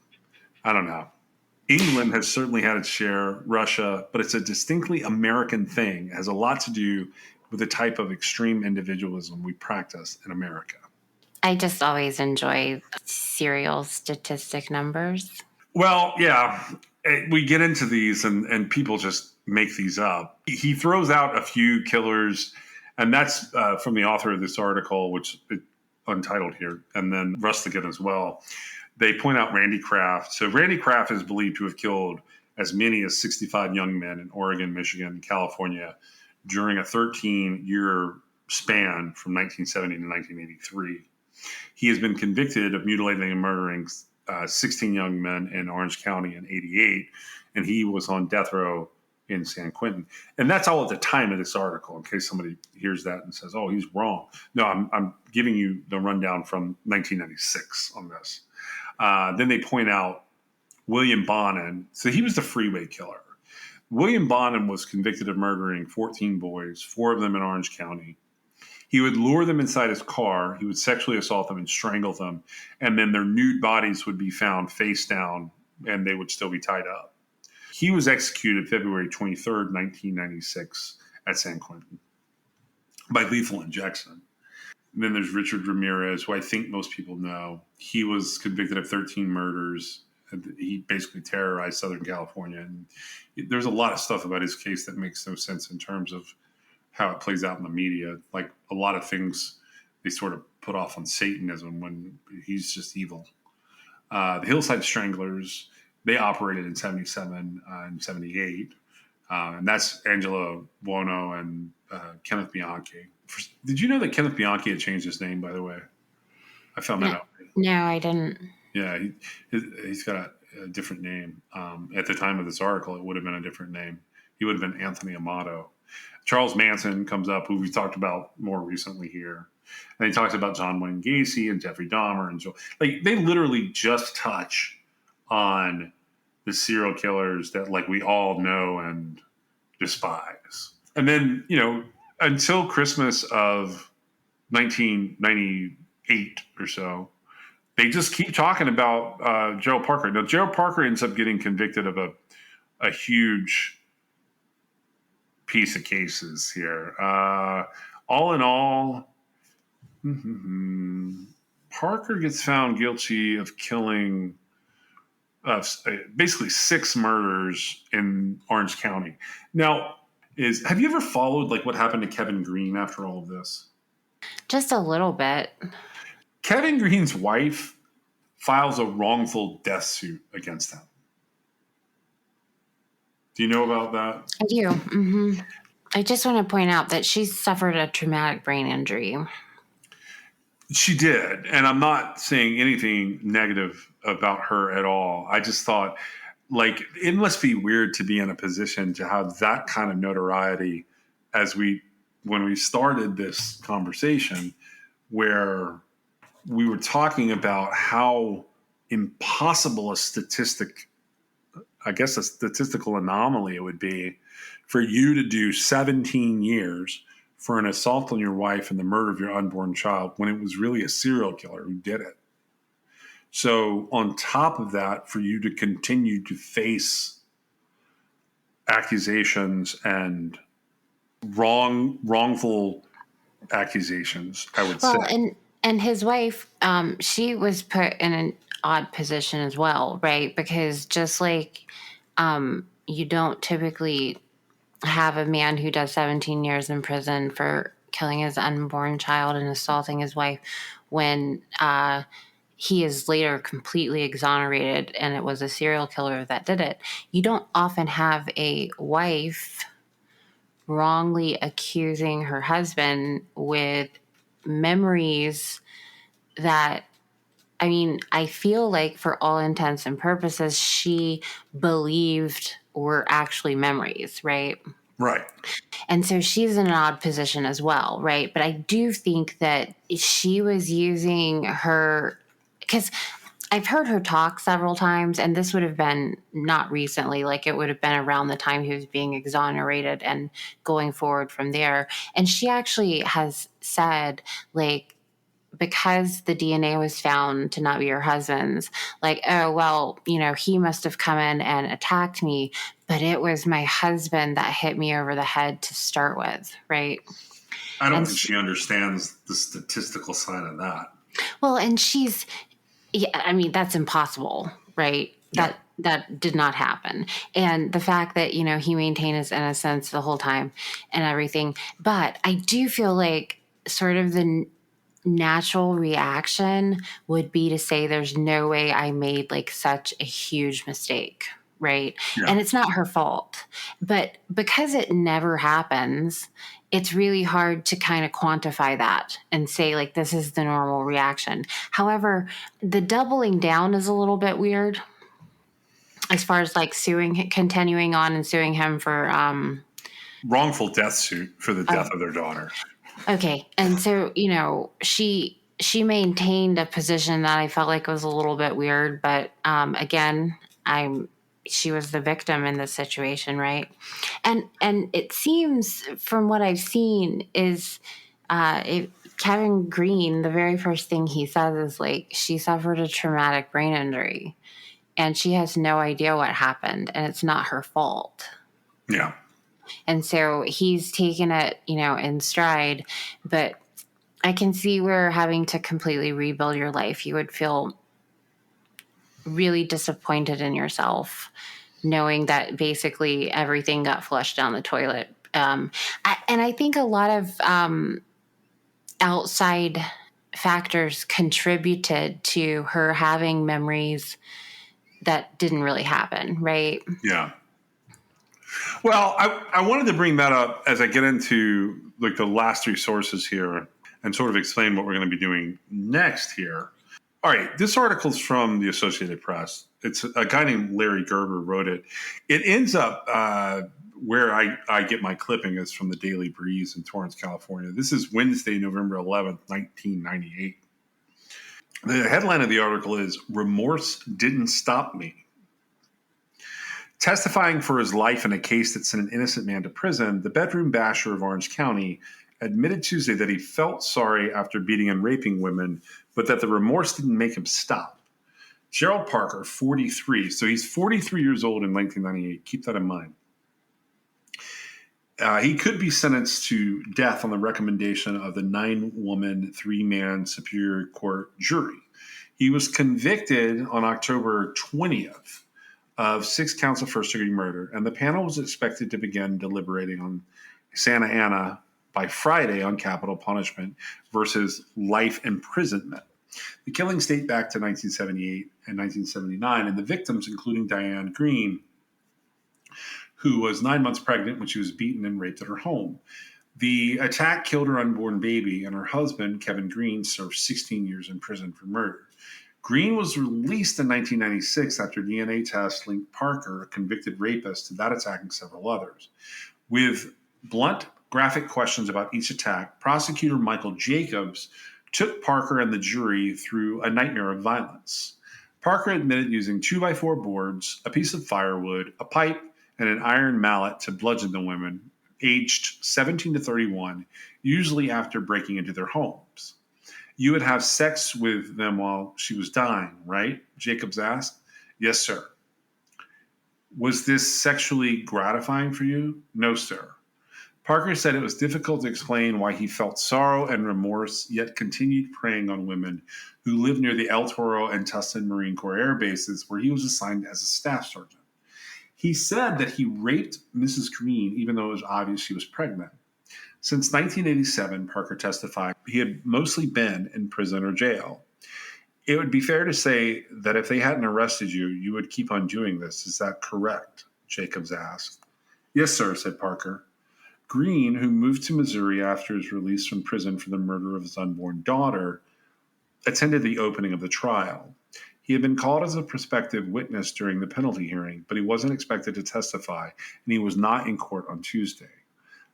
I don't know. England has certainly had its share, Russia, but it's a distinctly American thing. It has a lot to do with the type of extreme individualism we practice in America. I just always enjoy serial statistic numbers. Well, yeah, we get into these and people just make these up. He throws out a few killers, and that's from the author of this article, which is untitled here, and then Rustigan as well. They point out Randy Kraft. So Randy Kraft is believed to have killed as many as 65 young men in Oregon, Michigan, California during a 13-year span from 1970 to 1983. He has been convicted of mutilating and murdering 16 young men in Orange County in 88, and he was on death row in San Quentin. And that's all at the time of this article, in case somebody hears that and says, oh, he's wrong. No, I'm giving you the rundown from 1996 on this. Then they point out William Bonin. So he was the freeway killer. William Bonin was convicted of murdering 14 boys, 4 of them in Orange County. He would lure them inside his car. He would sexually assault them and strangle them. And then their nude bodies would be found face down, and they would still be tied up. He was executed February 23rd, 1996 at San Quentin by lethal injection. And then there's Richard Ramirez, who I think most people know. He was convicted of 13 murders. He basically terrorized Southern California. And there's a lot of stuff about his case that makes no sense in terms of how it plays out in the media. Like a lot of things they sort of put off on Satanism when he's just evil. The Hillside Stranglers, they operated in 77 and 78. And that's Angelo Buono and Kenneth Bianchi. Did you know that Kenneth Bianchi had changed his name, by the way? I found that out. No, I didn't. Yeah, he's got a different name. At the time of this article, it would have been a different name. He would have been Anthony Amato. Charles Manson comes up, who we talked about more recently here. And he talks about John Wayne Gacy and Jeffrey Dahmer. And so, like, they literally just touch on the serial killers that, like, we all know and despise. And then, until Christmas of 1998 or so, they just keep talking about Gerald Parker. Now, Gerald Parker ends up getting convicted of a huge piece of cases here. All in all, Parker gets found guilty of killing basically 6 murders in Orange County. Now, have you ever followed like what happened to Kevin Green after all of this? Just a little bit. Kevin Green's wife files a wrongful death suit against him. Do you know about that? I do. Mm-hmm. I just want to point out that she suffered a traumatic brain injury. She did. And I'm not saying anything negative about her at all. I just thought, like, it must be weird to be in a position to have that kind of notoriety as when we started this conversation, where we were talking about how impossible a statistical anomaly it would be for you to do 17 years for an assault on your wife and the murder of your unborn child when it was really a serial killer who did it. So, on top of that, for you to continue to face accusations and wrongful accusations, I would say. Well, and his wife, she was put in an odd position as well, right? Because just like you don't typically have a man who does 17 years in prison for killing his unborn child and assaulting his wife when he is later completely exonerated and it was a serial killer that did it. You don't often have a wife wrongly accusing her husband with memories that, I mean, I feel like for all intents and purposes, she believed were actually memories, right? Right. And so she's in an odd position as well, right? But I do think that she was using her, because I've heard her talk several times, and this would have been not recently, like it would have been around the time he was being exonerated and going forward from there. And she actually has said, like, because the DNA was found to not be her husband's, like, oh, well, he must have come in and attacked me, but it was my husband that hit me over the head to start with, right? I don't And think she understands the statistical side of that. well, and I mean, that's impossible, right? Yeah. That did not happen. And the fact that, he maintained his innocence the whole time and everything. But I do feel like sort of the natural reaction would be to say there's no way I made like such a huge mistake, right? Yeah. And it's not her fault. But because it never happens, it's really hard to kind of quantify that and say like this is the normal reaction. However, the doubling down is a little bit weird as far as like continuing on and suing him for wrongful death suit for the death of their daughter. Okay. And so, she maintained a position that I felt like was a little bit weird, but again, she was the victim in this situation, right? And it seems from what I've seen is Kevin Green, the very first thing he says is like she suffered a traumatic brain injury and she has no idea what happened and it's not her fault. Yeah. And so he's taken it, in stride. But I can see where having to completely rebuild your life, you would feel really disappointed in yourself, knowing that basically everything got flushed down the toilet. And I think a lot of outside factors contributed to her having memories that didn't really happen, right? Yeah. Well, I wanted to bring that up as I get into like the last three sources here and sort of explain what we're going to be doing next here. All right, this article is from the Associated Press. It's a guy named Larry Gerber wrote it. It ends up where I get my clipping is from the Daily Breeze in Torrance, California. This is Wednesday, November 11th, 1998. The headline of the article is "Remorse Didn't Stop Me." Testifying for his life in a case that sent an innocent man to prison, the bedroom basher of Orange County admitted Tuesday that he felt sorry after beating and raping women, but that the remorse didn't make him stop. Gerald Parker, 43, so he's 43 years old in 1998. Keep that in mind. He could be sentenced to death on the recommendation of the 9-woman, 3-man Superior Court jury. He was convicted on October 20th. Of 6 counts of first-degree murder, and the panel was expected to begin deliberating on Santa Ana by Friday on capital punishment versus life imprisonment. The killings date back to 1978 and 1979, and the victims, including Diane Green, who was 9 months pregnant when she was beaten and raped at her home. The attack killed her unborn baby, and her husband, Kevin Green, served 16 years in prison for murder. Green was released in 1996 after DNA tests linked Parker, a convicted rapist, to that attack and several others. With blunt, graphic questions about each attack, prosecutor Michael Jacobs took Parker and the jury through a nightmare of violence. Parker admitted using 2x4 boards, a piece of firewood, a pipe, and an iron mallet to bludgeon the women, aged 17 to 31, usually after breaking into their homes. You would have sex with them while she was dying, right? Jacobs asked. Yes, sir. Was this sexually gratifying for you? No, sir. Parker said it was difficult to explain why he felt sorrow and remorse, yet continued preying on women who lived near the El Toro and Tustin Marine Corps air bases, where he was assigned as a staff sergeant. He said that he raped Mrs. Green, even though it was obvious she was pregnant. Since 1987, Parker testified, he had mostly been in prison or jail. It would be fair to say that if they hadn't arrested you, you would keep on doing this. Is that correct? Jacobs asked. Yes, sir, said Parker. Green, who moved to Missouri after his release from prison for the murder of his unborn daughter, attended the opening of the trial. He had been called as a prospective witness during the penalty hearing, but he wasn't expected to testify, and he was not in court on Tuesday.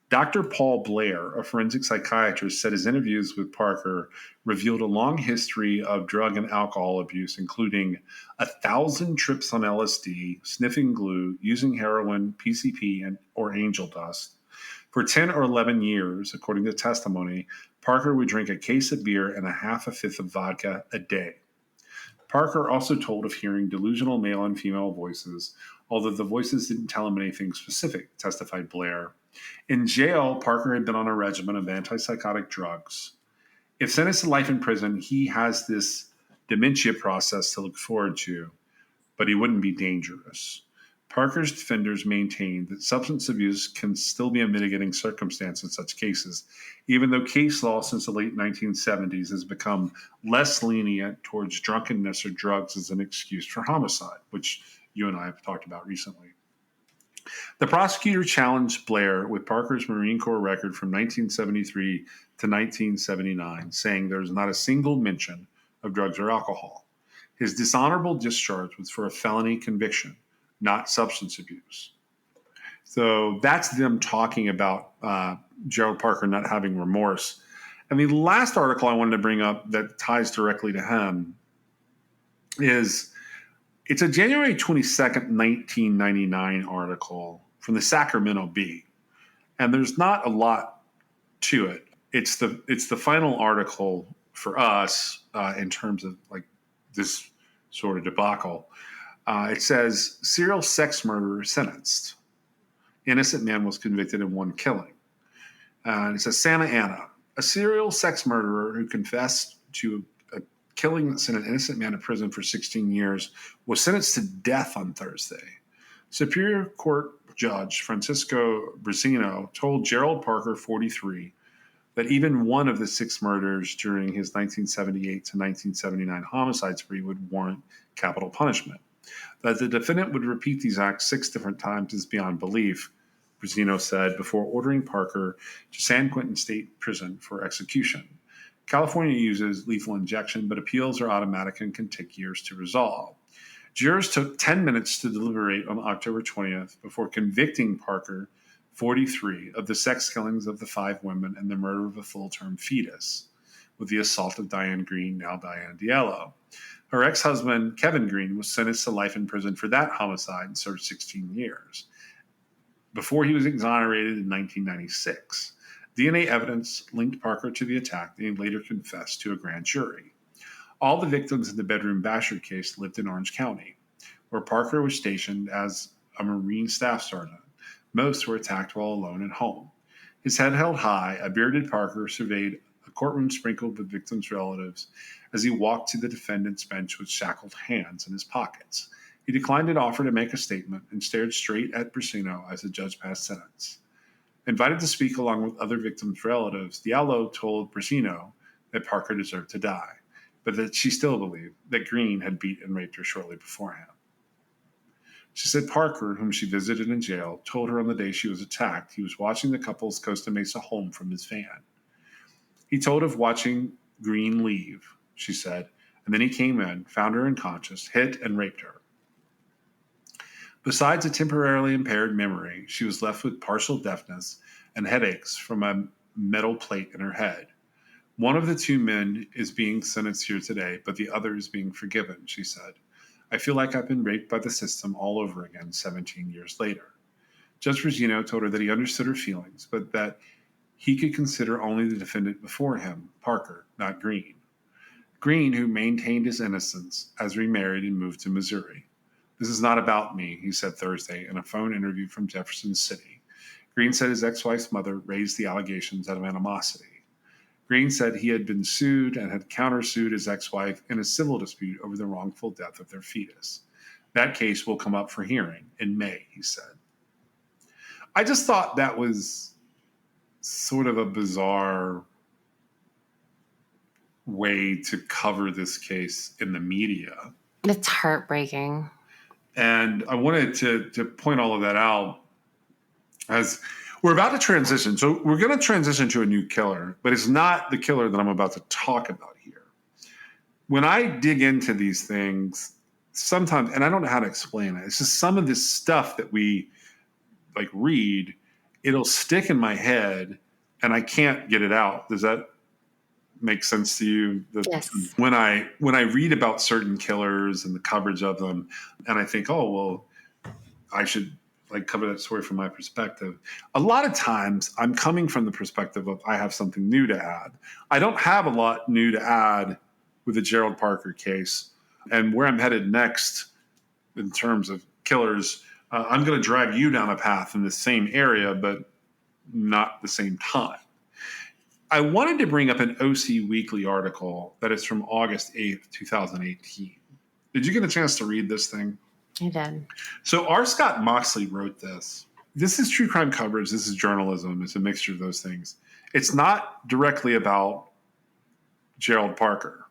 Dr. Paul Blair, a forensic psychiatrist, said his interviews with Parker revealed a long history of drug and alcohol abuse, including 1,000 trips on LSD, sniffing glue, using heroin, PCP, or angel dust. For 10 or 11 years, according to testimony, Parker would drink a case of beer and a half a fifth of vodka a day. Parker also told of hearing delusional male and female voices, although the voices didn't tell him anything specific, testified Blair. In jail, Parker had been on a regimen of antipsychotic drugs. If sentenced to life in prison, he has this dementia process to look forward to, but he wouldn't be dangerous. Parker's defenders maintained that substance abuse can still be a mitigating circumstance in such cases, even though case law since the late 1970s has become less lenient towards drunkenness or drugs as an excuse for homicide, which you and I have talked about recently. The prosecutor challenged Blair with Parker's Marine Corps record from 1973 to 1979, saying there was not a single mention of drugs or alcohol. His dishonorable discharge was for a felony conviction, not substance abuse. So that's them talking about Gerald Parker not having remorse. And the last article I wanted to bring up that ties directly to him is it's a January 22nd, 1999 article from the Sacramento Bee. And there's not a lot to it. It's the final article for us in terms of like this sort of debacle. It says, serial sex murderer sentenced. Innocent man was convicted in one killing. It says, Santa Ana, a serial sex murderer who confessed to a killing that sent an innocent man to prison for 16 years was sentenced to death on Thursday. Superior Court Judge Francisco Briseno told Gerald Parker, 43, that even one of the 6 murders during his 1978 to 1979 homicide spree would warrant capital punishment. That the defendant would repeat these acts 6 different times is beyond belief, Briseno said, before ordering Parker to San Quentin State Prison for execution. California uses lethal injection, but appeals are automatic and can take years to resolve. Jurors took 10 minutes to deliberate on October 20th before convicting Parker, 43, of the sex killings of the 5 women and the murder of a full-term fetus, with the assault of Diane Green, now Diane Diallo. Her ex-husband, Kevin Green, was sentenced to life in prison for that homicide and served 16 years, before he was exonerated in 1996. DNA evidence linked Parker to the attack, and he later confessed to a grand jury. All the victims in the bedroom basher case lived in Orange County, where Parker was stationed as a Marine staff sergeant. Most were attacked while alone at home. His head held high, a bearded Parker surveyed a courtroom sprinkled with victims' relatives as he walked to the defendant's bench with shackled hands in his pockets. He declined an offer to make a statement and stared straight at Briseno as the judge passed sentence. Invited to speak along with other victims' relatives, Diallo told Briseno that Parker deserved to die, but that she still believed that Green had beat and raped her shortly beforehand. She said Parker, whom she visited in jail, told her on the day she was attacked he was watching the couple's Costa Mesa home from his van. He told of watching Green leave, she said, and then he came in, found her unconscious, hit and raped her. Besides a temporarily impaired memory, she was left with partial deafness and headaches from a metal plate in her head. One of the two men is being sentenced here today, but the other is being forgiven, she said. I feel like I've been raped by the system all over again 17 years later. Judge Regino told her that he understood her feelings, but that he could consider only the defendant before him, Parker, not Green. Green, who maintained his innocence, has remarried and moved to Missouri. This is not about me, he said Thursday in a phone interview from Jefferson City. Green said his ex-wife's mother raised the allegations out of animosity. Green said he had been sued and had countersued his ex-wife in a civil dispute over the wrongful death of their fetus. That case will come up for hearing in May, he said. I just thought that was sort of a bizarre way to cover this case in the media. It's heartbreaking. And I wanted to point all of that out as we're about to transition. So we're going to transition to a new killer, but it's not the killer that I'm about to talk about here. When I dig into these things, sometimes, and I don't know how to explain it, it's just some of this stuff that we like read, it'll stick in my head and I can't get it out. Does that make sense to you? Yes. When I read about certain killers and the coverage of them, and I think, oh, well, I should like cover that story from my perspective. A lot of times I'm coming from the perspective of I have something new to add. I don't have a lot new to add with the Gerald Parker case. And where I'm headed next in terms of killers, I'm going to drive you down a path in the same area, but not the same time. I wanted to bring up an OC Weekly article that is from August 8th, 2018. Did you get a chance to read this thing? I did. So R. Scott Moxley wrote this. This is true crime coverage. This is journalism. It's a mixture of those things. It's not directly about Gerald Parker.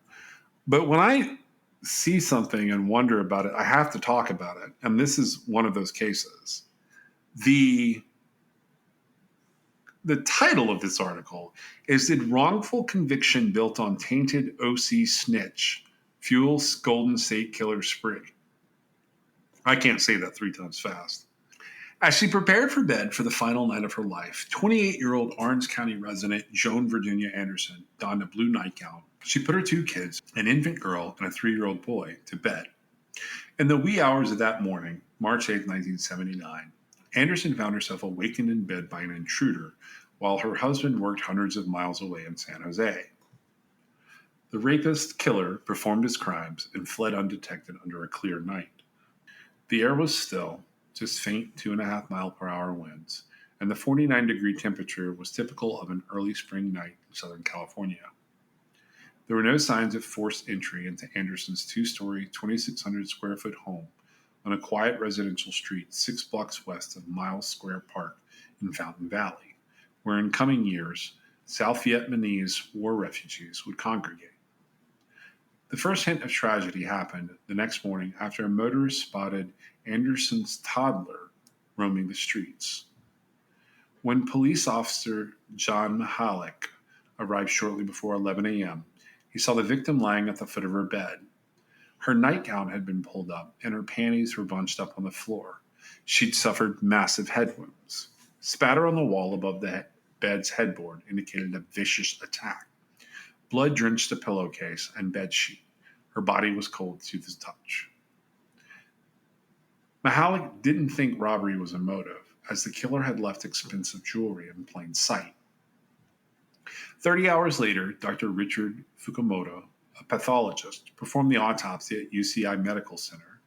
But when I see something and wonder about it, I have to talk about it. And this is one of those cases. The title of this article is Did Wrongful Conviction Built on Tainted OC Snitch Fuel Golden State Killer Spree? I can't say that 3 times fast. As she prepared for bed for the final night of her life, 28-year-old Orange County resident Joan Virginia Anderson donned a blue nightgown. She put her 2 kids, an infant girl and a 3-year-old boy, to bed. In the wee hours of that morning, March 8, 1979, Anderson found herself awakened in bed by an intruder while her husband worked hundreds of miles away in San Jose. The rapist killer performed his crimes and fled undetected under a clear night. The air was still, just faint 2.5-mile-per-hour winds, and the 49-degree temperature was typical of an early spring night in Southern California. There were no signs of forced entry into Anderson's 2-story, 2,600-square-foot home on a quiet residential street 6 blocks west of Miles Square Park in Fountain Valley, where in coming years, South Vietnamese war refugees would congregate. The first hint of tragedy happened the next morning after a motorist spotted Anderson's toddler roaming the streets. When police officer John Mahalik arrived shortly before 11 a.m., he saw the victim lying at the foot of her bed. Her nightgown had been pulled up, and her panties were bunched up on the floor. She'd suffered massive head wounds. Spatter on the wall above the bed's headboard indicated a vicious attack. Blood drenched the pillowcase and bedsheet. Her body was cold to the touch. Mahalik didn't think robbery was a motive, as the killer had left expensive jewelry in plain sight. 30 hours later, Dr. Richard Fukumoto, a pathologist, performed the autopsy at UCI Medical Center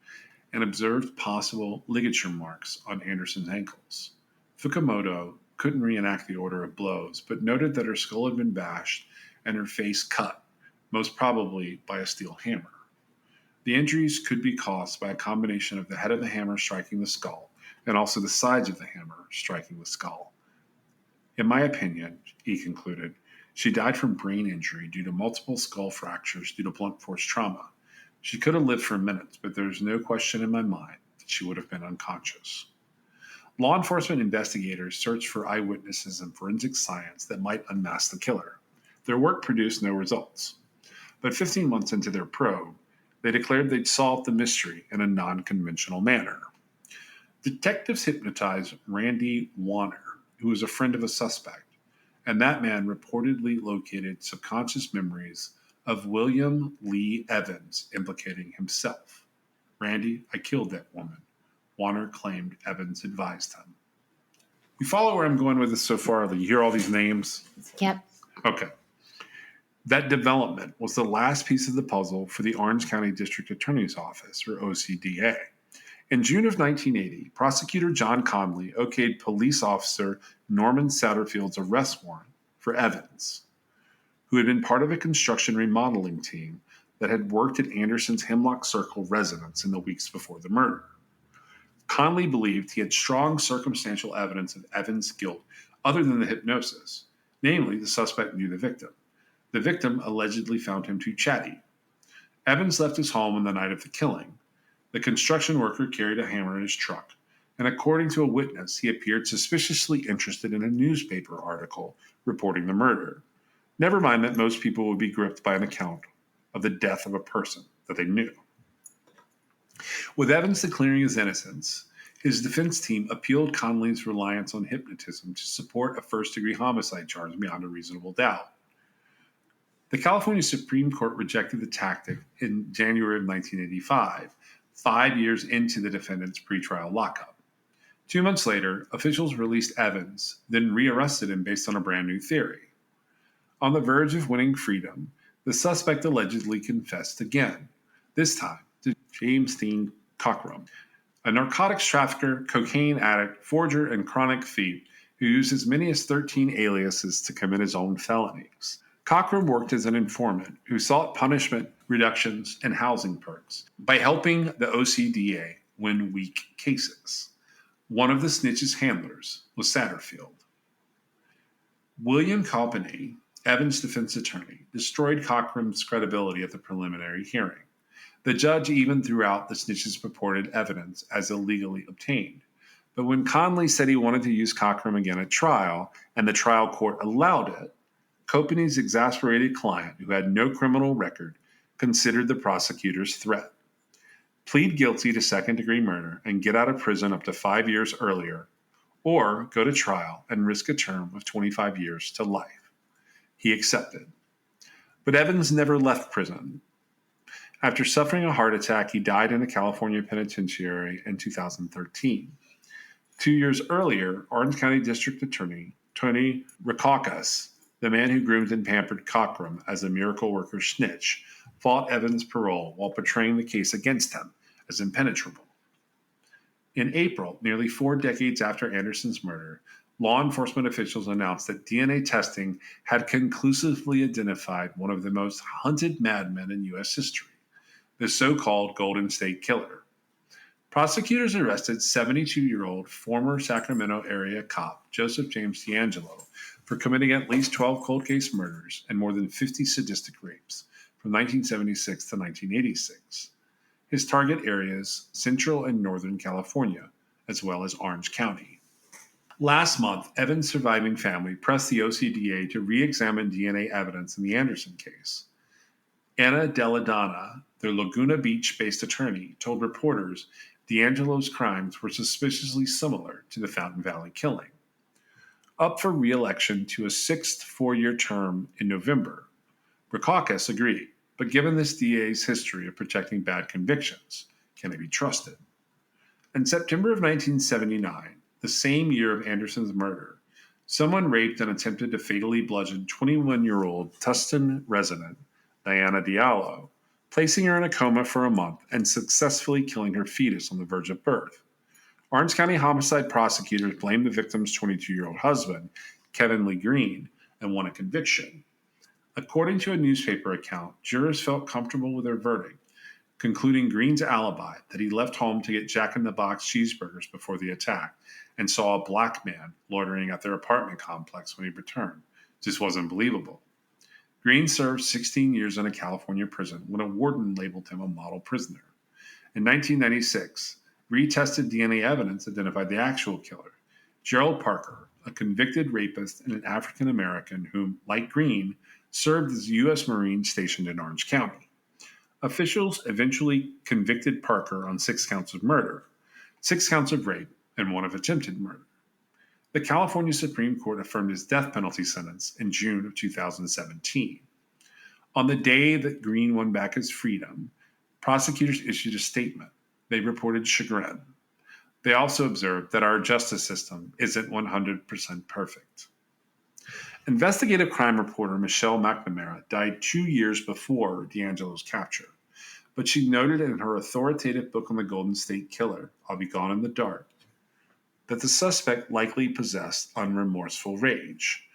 and observed possible ligature marks on Anderson's ankles. Fukumoto couldn't reenact the order of blows, but noted that her skull had been bashed and her face cut, most probably by a steel hammer. The injuries could be caused by a combination of the head of the hammer striking the skull and also the sides of the hammer striking the skull. In my opinion, he concluded, she died from brain injury due to multiple skull fractures due to blunt force trauma. She could have lived for minutes, but there is no question in my mind that she would have been unconscious. Law enforcement investigators searched for eyewitnesses and forensic science that might unmask the killer. Their work produced no results. But 15 months into their probe, they declared they'd solved the mystery in a non-conventional manner. Detectives hypnotized Randy Warner, who was a friend of a suspect, and that man reportedly located subconscious memories of William Lee Evans implicating himself. Randy, I killed that woman. Warner claimed Evans advised him. You follow where I'm going with this so far? You hear all these names? Yep. Okay. That development was the last piece of the puzzle for the Orange County District Attorney's Office, or OCDA. In June of 1980, prosecutor John Conley okayed police officer Norman Satterfield's arrest warrant for Evans, who had been part of a construction remodeling team that had worked at Anderson's Hemlock Circle residence in the weeks before the murder. Conley believed he had strong circumstantial evidence of Evans' guilt other than the hypnosis. Namely, the suspect knew the victim. The victim allegedly found him too chatty. Evans left his home on the night of the killing. The construction worker carried a hammer in his truck, and according to a witness, he appeared suspiciously interested in a newspaper article reporting the murder. Never mind that most people would be gripped by an account of the death of a person that they knew. With Evans declaring his innocence, his defense team appealed Conley's reliance on hypnotism to support a first-degree homicide charge beyond a reasonable doubt. The California Supreme Court rejected the tactic in January of 1985, 5 years into the defendant's pretrial lockup. 2 months later, officials released Evans, then rearrested him based on a brand new theory. On the verge of winning freedom, the suspect allegedly confessed again, this time to James Dean Cockrum, a narcotics trafficker, cocaine addict, forger, and chronic thief who used as many as 13 aliases to commit his own felonies. Cockrum worked as an informant who sought punishment reductions and housing perks by helping the OCDA win weak cases. One of the snitch's handlers was Satterfield. William Calpany, Evans' defense attorney, destroyed Cockrum's credibility at the preliminary hearing. The judge even threw out the snitch's purported evidence as illegally obtained. But when Conley said he wanted to use Cockrum again at trial, and the trial court allowed it, Calpany's exasperated client, who had no criminal record, considered the prosecutor's threat. Plead guilty to second-degree murder and get out of prison up to 5 years earlier, or go to trial and risk a term of 25 years to life. He accepted. But Evans never left prison. After suffering a heart attack, he died in a California penitentiary in 2013. 2 years earlier, Orange County District Attorney Tony Rackauckas, the man who groomed and pampered Cockrum as a miracle worker snitch, fought Evans' parole while portraying the case against him as impenetrable. In April, nearly 4 decades after Anderson's murder, law enforcement officials announced that DNA testing had conclusively identified one of the most hunted madmen in U.S. history, the so-called Golden State Killer. Prosecutors arrested 72-year-old former Sacramento area cop Joseph James D'Angelo for committing at least 12 cold case murders and more than 50 sadistic rapes from 1976 to 1986. His target areas, Central and Northern California, as well as Orange County. Last month, Evans' surviving family pressed the OCDA to re-examine DNA evidence in the Anderson case. Anna Deladonna, their Laguna Beach-based attorney, told reporters D'Angelo's crimes were suspiciously similar to the Fountain Valley killing. Up for re-election to a 6th 4-year term in November, Rackauckas agreed, but given this DA's history of protecting bad convictions, can it be trusted? In September of 1979, the same year of Anderson's murder, someone raped and attempted to fatally bludgeon 21-year-old Tustin resident Diana Diallo, placing her in a coma for a month and successfully killing her fetus on the verge of birth. Orange County homicide prosecutors blamed the victim's 22-year-old husband, Kevin Lee Green, and won a conviction. According to a newspaper account, jurors felt comfortable with their verdict, concluding Green's alibi that he left home to get Jack-in-the-Box cheeseburgers before the attack and saw a black man loitering at their apartment complex when he returned just wasn't believable. Green served 16 years in a California prison when a warden labeled him a model prisoner. In 1996, Retested DNA evidence identified the actual killer, Gerald Parker, a convicted rapist and an African American whom, like Green, served as a U.S. Marine stationed in Orange County. Officials eventually convicted Parker on 6 counts of murder, 6 counts of rape, and 1 of attempted murder. The California Supreme Court affirmed his death penalty sentence in June of 2017. On the day that Green won back his freedom, prosecutors issued a statement. They reported chagrin. They also observed that our justice system isn't 100% perfect. Investigative crime reporter Michelle McNamara died 2 years before DeAngelo's capture, but she noted in her authoritative book on the Golden State Killer, I'll Be Gone in the Dark, that the suspect likely possessed unremorseful rage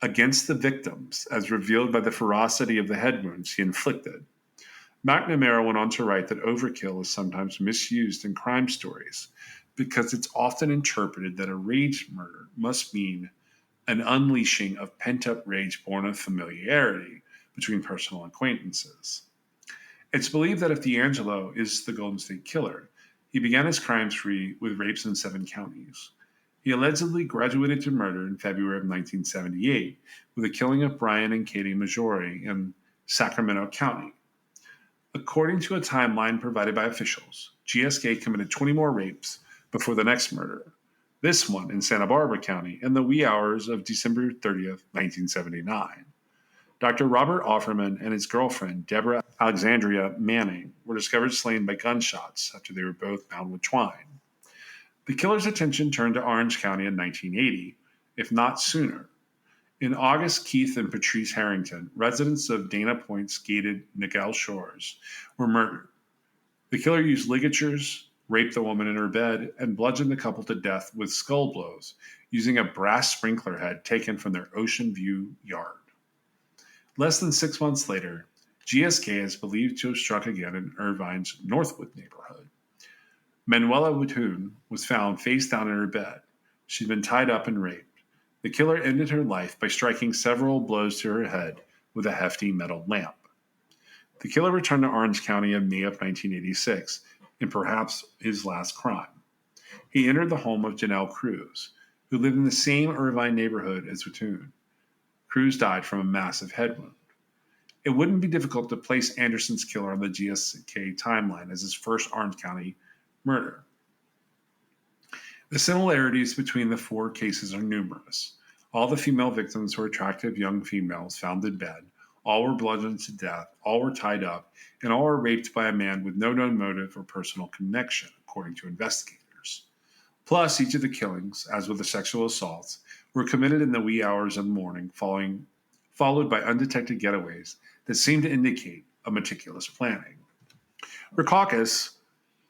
against the victims, as revealed by the ferocity of the head wounds he inflicted. McNamara went on to write that overkill is sometimes misused in crime stories because it's often interpreted that a rage murder must mean an unleashing of pent-up rage born of familiarity between personal acquaintances. It's believed that if DeAngelo is the Golden State Killer, he began his crime spree with rapes in 7 counties. He allegedly graduated to murder in February of 1978 with the killing of Brian and Katie Maggiore in Sacramento County. According to a timeline provided by officials, GSK committed 20 more rapes before the next murder, this one in Santa Barbara County in the wee hours of December 30th, 1979. Dr. Robert Offerman and his girlfriend, Deborah Alexandria Manning, were discovered slain by gunshots after they were both bound with twine. The killer's attention turned to Orange County in 1980, if not sooner. In August, Keith and Patrice Harrington, residents of Dana Point's gated Nagel Shores, were murdered. The killer used ligatures, raped the woman in her bed, and bludgeoned the couple to death with skull blows using a brass sprinkler head taken from their Ocean View yard. Less than 6 months later, GSK is believed to have struck again in Irvine's Northwood neighborhood. Manuela Wittoon was found face down in her bed. She'd been tied up and raped. The killer ended her life by striking several blows to her head with a hefty metal lamp. The killer returned to Orange County in May of 1986, in perhaps his last crime. He entered the home of Janelle Cruz, who lived in the same Irvine neighborhood as Wittoon. Cruz died from a massive head wound. It wouldn't be difficult to place Anderson's killer on the GSK timeline as his first Orange County murder. The similarities between the 4 cases are numerous. All the female victims were attractive young females found in bed. All were bludgeoned to death. All were tied up. And all were raped by a man with no known motive or personal connection, according to investigators. Plus, each of the killings, as with the sexual assaults, were committed in the wee hours of the morning, followed by undetected getaways that seemed to indicate a meticulous planning. Rackauckus,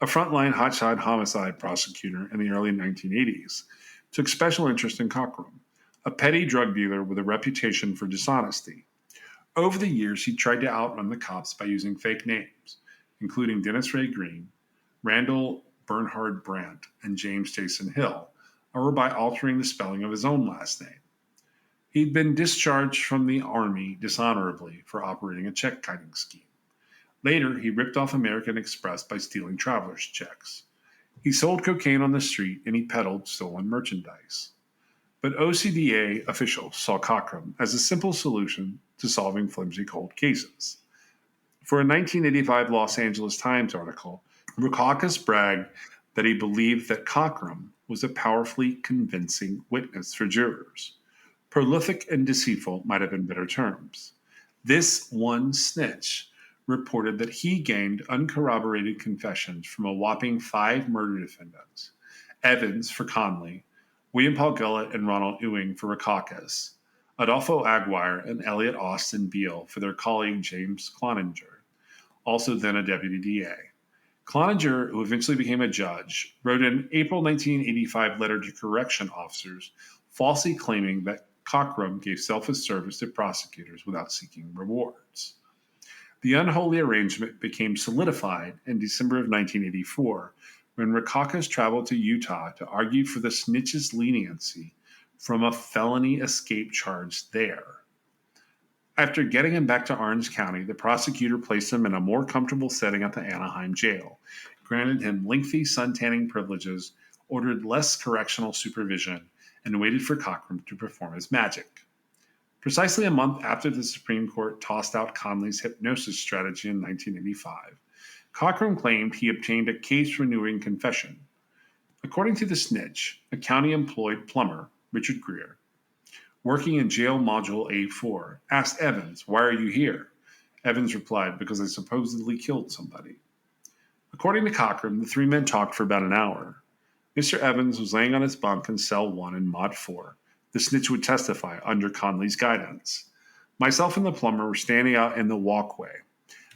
a frontline hotshot homicide prosecutor in the early 1980s, took special interest in Cockrum, a petty drug dealer with a reputation for dishonesty. Over the years, he tried to outrun the cops by using fake names, including Dennis Ray Green, Randall Bernhard Brandt, and James Jason Hill, or by altering the spelling of his own last name. He'd been discharged from the Army dishonorably for operating a check-kiting scheme. Later, he ripped off American Express by stealing traveler's checks. He sold cocaine on the street and he peddled stolen merchandise. But OCDA officials saw Cockrum as a simple solution to solving flimsy cold cases. For a 1985 Los Angeles Times article, Rackauckus bragged that he believed that Cockrum was a powerfully convincing witness for jurors. Prolific and deceitful might have been better terms. This one snitch reported that he gained uncorroborated confessions from a whopping 5 murder defendants: Evans for Conley, William Paul Gullett and Ronald Ewing for Rackauckus, Adolfo Aguirre and Elliot Austin Beale for their colleague James Cloninger, also then a deputy DA. Cloninger, who eventually became a judge, wrote an April 1985 letter to correction officers falsely claiming that Cockrum gave selfless service to prosecutors without seeking rewards. The unholy arrangement became solidified in December of 1984 when Rackauckus traveled to Utah to argue for the snitch's leniency from a felony escape charge there. After getting him back to Orange County, the prosecutor placed him in a more comfortable setting at the Anaheim jail, granted him lengthy sun-tanning privileges, ordered less correctional supervision, and waited for Cockrum to perform his magic. Precisely a month after the Supreme Court tossed out Conley's hypnosis strategy in 1985, Cockrum claimed he obtained a case-renewing confession. According to the snitch, a county-employed plumber, Richard Greer, working in jail module A4, asked Evans, "Why are you here?" Evans replied, "Because I supposedly killed somebody." According to Cockrum, the three men talked for about an hour. Mr. Evans was laying on his bunk in cell 1 in Mod 4. The snitch would testify under Conley's guidance. Myself and the plumber were standing out in the walkway.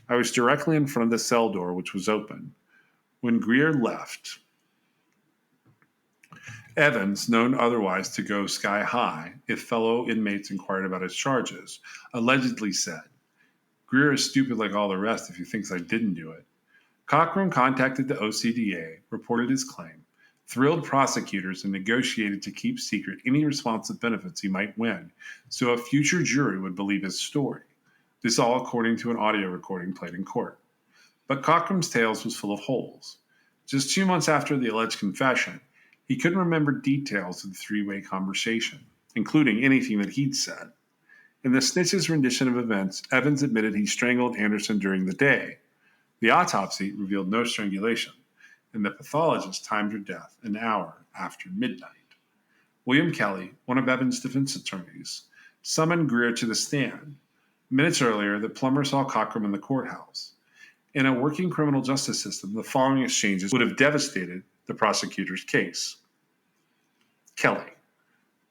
I was directly in front of the cell door, which was open. When Greer left, Evans, known otherwise to go sky high if fellow inmates inquired about his charges, allegedly said, "Greer is stupid like all the rest if he thinks I didn't do it." Cockrum contacted the OCDA, reported his claim, thrilled prosecutors, and negotiated to keep secret any responsive benefits he might win, so a future jury would believe his story. This all according to an audio recording played in court. But Cockrum's tales was full of holes. Just 2 months after the alleged confession, he couldn't remember details of the three-way conversation, including anything that he'd said. In the snitch's rendition of events, Evans admitted he strangled Anderson during the day. The autopsy revealed no strangulation, and the pathologist timed her death an hour after midnight. William Kelly, one of Evans' defense attorneys, summoned Greer to the stand. Minutes earlier, the plumber saw Cockrum in the courthouse. In a working criminal justice system, the following exchanges would have devastated the prosecutor's case. Kelly: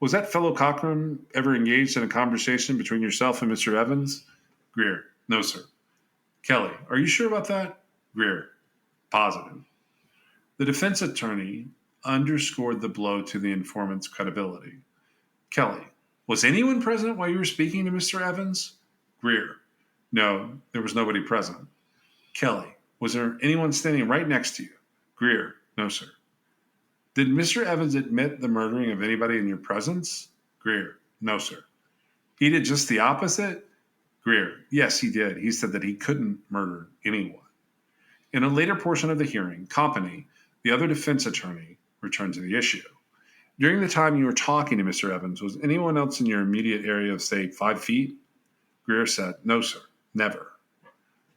"Was that fellow Cockrum ever engaged in a conversation between yourself and Mr. Evans?" Greer: "No, sir." Kelly: "Are you sure about that?" Greer: "Positive." The defense attorney underscored the blow to the informant's credibility. Kelly: "Was anyone present while you were speaking to Mr. Evans?" Greer: "No, there was nobody present." Kelly: "Was there anyone standing right next to you?" Greer: "No, sir." "Did Mr. Evans admit the murdering of anybody in your presence?" Greer: "No, sir." "He did just the opposite?" Greer: "Yes, he did. He said that he couldn't murder anyone." In a later portion of the hearing, Company, the other defense attorney, returned to the issue. "During the time you were talking to Mr. Evans, was anyone else in your immediate area of, say, 5 feet?" Greer said, "No, sir, never."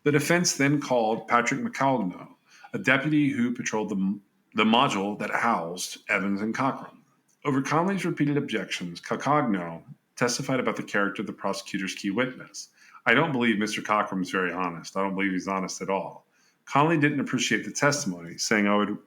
The defense then called Patrick McCognow, a deputy who patrolled the module that housed Evans and Cockrum. Over Conley's repeated objections, Cocogno testified about the character of the prosecutor's key witness. "I don't believe Mr. Cockrum is very honest. I don't believe he's honest at all." Conley didn't appreciate the testimony, saying, "I would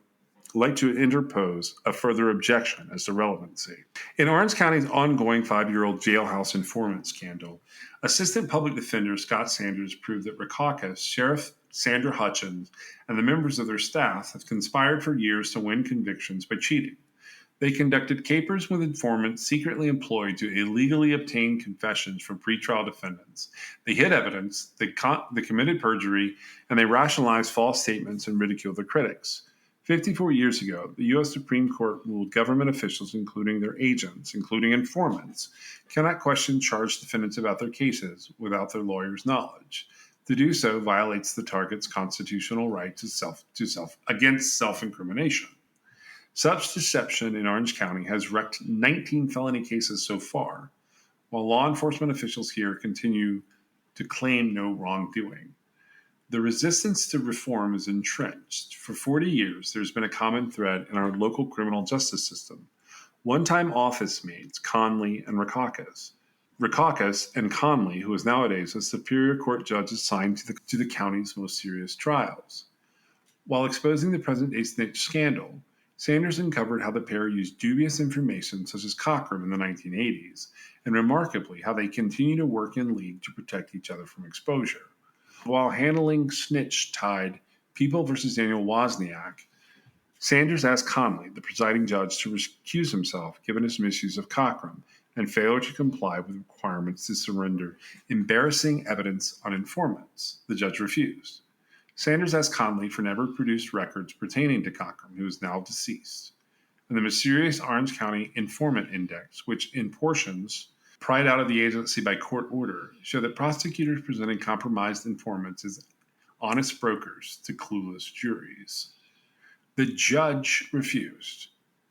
like to interpose a further objection as to relevancy." In Orange County's ongoing 5-year-old jailhouse informant scandal, Assistant Public Defender Scott Sanders proved that Rackauckus, Sheriff Sandra Hutchins, and the members of their staff have conspired for years to win convictions by cheating. They conducted capers with informants secretly employed to illegally obtain confessions from pretrial defendants. They hid evidence, they committed perjury, and they rationalized false statements and ridiculed their critics. 54 years ago, the U.S. Supreme Court ruled government officials, including their agents, including informants, cannot question charged defendants about their cases without their lawyers' knowledge. To do so violates the target's constitutional right against self-incrimination. Such deception in Orange County has wrecked 19 felony cases so far, while law enforcement officials here continue to claim no wrongdoing. The resistance to reform is entrenched. For 40 years, there's been a common thread in our local criminal justice system. One-time office mates, Conley and Rackauckus. Rackauckus and Conley, who is nowadays a Superior Court judge assigned to the county's most serious trials. While exposing the present-day snitch scandal, Sanders uncovered how the pair used dubious information such as Cockrum in the 1980s, and remarkably how they continue to work in league to protect each other from exposure. While handling snitch-tied People v. Daniel Wozniak, Sanders asked Conley, the presiding judge, to recuse himself given his misuse of Cockrum and failure to comply with requirements to surrender embarrassing evidence on informants. The judge refused. Sanders asked Conley for never produced records pertaining to Cockrum, who is now deceased. And the mysterious Orange County Informant Index, which in portions pried out of the agency by court order, show that prosecutors presenting compromised informants as honest brokers to clueless juries. The judge refused,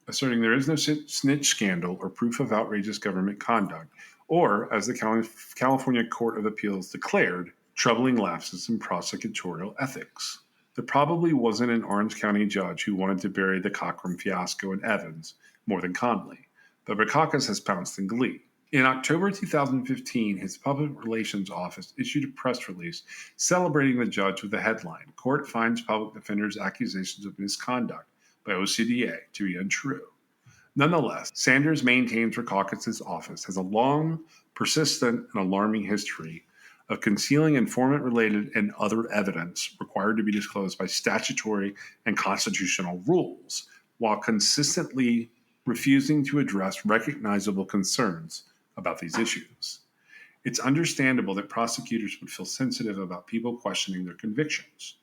asserting there is no snitch scandal or proof of outrageous government conduct, or, as the California Court of Appeals declared, troubling lapses in prosecutorial ethics. There probably wasn't an Orange County judge who wanted to bury the Cochran fiasco in Evans more than Conley, but Rackauckus has pounced in glee. In October 2015, his public relations office issued a press release celebrating the judge with the headline, "Court finds public defender's accusations of misconduct by OCDA to be untrue." Nonetheless, Sanders maintains Rackauckus' office has a long, persistent, and alarming history of concealing informant-related and other evidence required to be disclosed by statutory and constitutional rules, while consistently refusing to address recognizable concerns about these issues. It's understandable that prosecutors would feel sensitive about people questioning their convictions.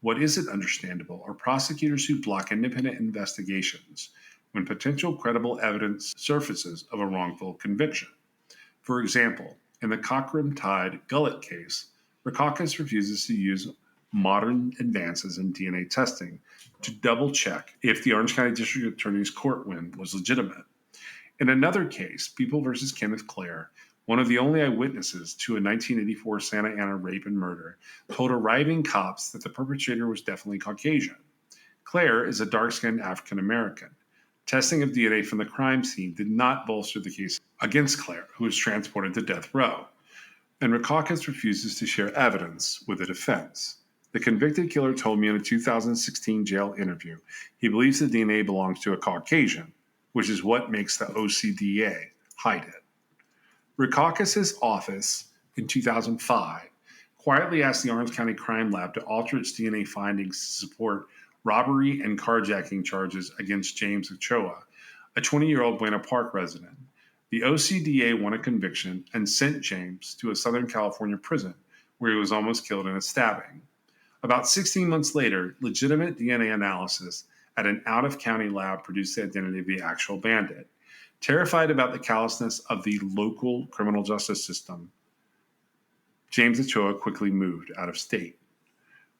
What isn't understandable are prosecutors who block independent investigations when potential credible evidence surfaces of a wrongful conviction. For example, in the Cochran-Tide Gullett case, Rackauckus refuses to use modern advances in DNA testing to double-check if the Orange County District Attorney's court win was legitimate. In another case, People v. Kenneth Clare, one of the only eyewitnesses to a 1984 Santa Ana rape and murder, told arriving cops that the perpetrator was definitely Caucasian. Clare is a dark-skinned African American. Testing of DNA from the crime scene did not bolster the case against Clare, who was transported to death row. And Rackauckus refuses to share evidence with the defense. The convicted killer told me in a 2016 jail interview he believes the DNA belongs to a Caucasian, which is what makes the OCDA hide it. Rackauckus' office in 2005 quietly asked the Orange County Crime Lab to alter its DNA findings to support robbery and carjacking charges against James Ochoa, a 20-year-old Buena Park resident. The OCDA won a conviction and sent James to a Southern California prison where he was almost killed in a stabbing. About 16 months later, legitimate DNA analysis at an out-of-county lab produced the identity of the actual bandit. Terrified about the callousness of the local criminal justice system, James Ochoa quickly moved out of state.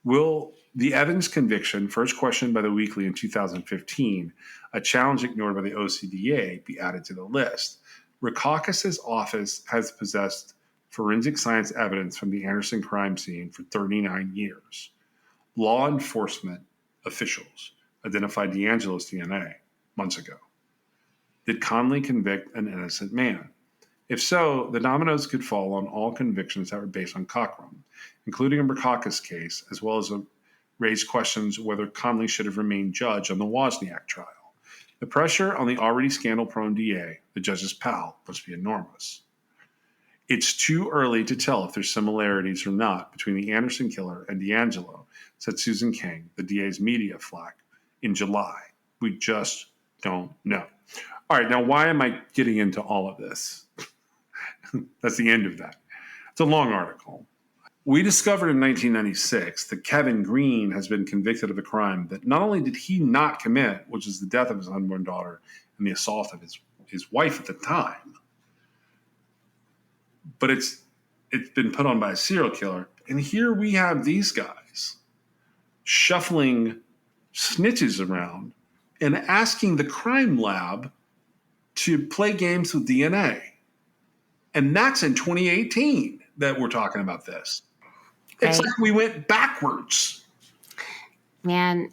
Will the Evans conviction, first questioned by the Weekly in 2015, a challenge ignored by the OCDA, be added to the list? Rackauckus' office has possessed forensic science evidence from the Anderson crime scene for 39 years. Law enforcement officials identified D'Angelo's DNA months ago. Did Conley convict an innocent man? If so, the dominoes could fall on all convictions that were based on Cochran, including a Rackauckus case, as well as raise questions whether Conley should have remained judge on the Wozniak trial. The pressure on the already scandal-prone DA, the judge's pal, must be enormous. It's too early to tell if there's similarities or not between the Anderson killer and D'Angelo, said Susan King, the DA's media flack, in July. We just don't know. All right, now why am I getting into all of this? That's the end of that. It's a long article. We discovered in 1996 that Kevin Green has been convicted of a crime that not only did he not commit, which is the death of his unborn daughter and the assault of his wife at the time, but it's been put on by a serial killer. And here we have these guys shuffling snitches around and asking the crime lab to play games with DNA. And that's in 2018 that we're talking about this. It's Right. like we went backwards. Man,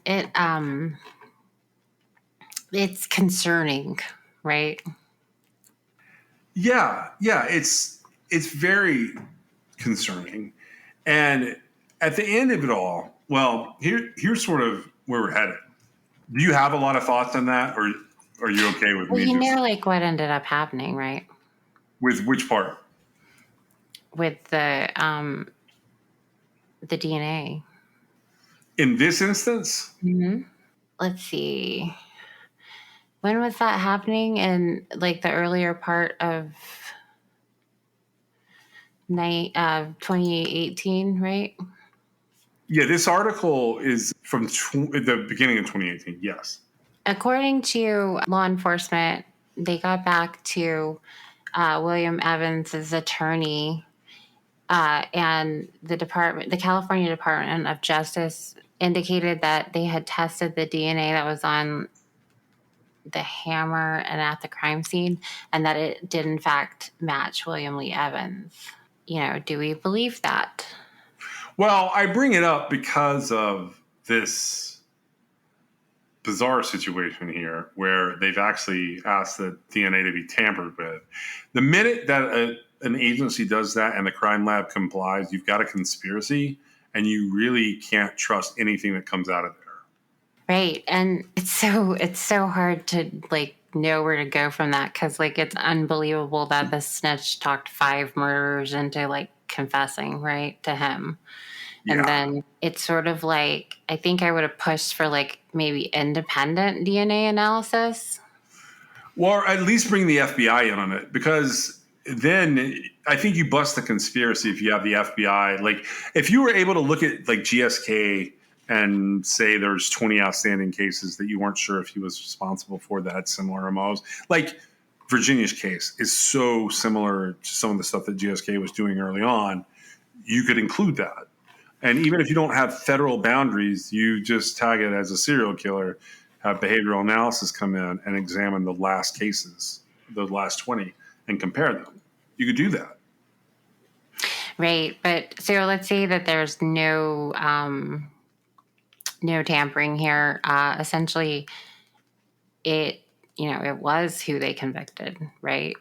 it's concerning, right? Yeah, it's very concerning. And at the end of it all, well, here's sort of where we're headed. Do you have a lot of thoughts on that, or are you okay with Well, me? you know, like what ended up happening, right? With which part? With the DNA. In this instance? Mm-hmm. Let's see. When was that happening? In like the earlier part of 2018, right? Yeah, this article is from the beginning of 2018, yes. According to law enforcement, they got back to William Evans's attorney And the California Department of Justice indicated that they had tested the DNA that was on the hammer and at the crime scene, and that it did in fact match William Lee Evans. Do we believe that? Well, I bring it up because of this bizarre situation here where they've actually asked the DNA to be tampered with. The minute that an agency does that and the crime lab complies, you've got a conspiracy, and you really can't trust anything that comes out of there. Right. And it's so hard to know where to go from that, because it's unbelievable that the snitch talked 5 murders into confessing, right, to him. Yeah. And then it's sort of I think I would have pushed for maybe independent DNA analysis. Or at least bring the FBI in on it, because then I think you bust the conspiracy if you have the FBI. If you were able to look at GSK and say there's 20 outstanding cases that you weren't sure if he was responsible for that had similar MOs. Virginia's case is so similar to some of the stuff that GSK was doing early on. You could include that. And even if you don't have federal boundaries, you just tag it as a serial killer, have behavioral analysis come in and examine the last cases, the last 20, and compare them. You could do that. Right. But so let's say that there's no tampering here. Essentially, it was who they convicted, right?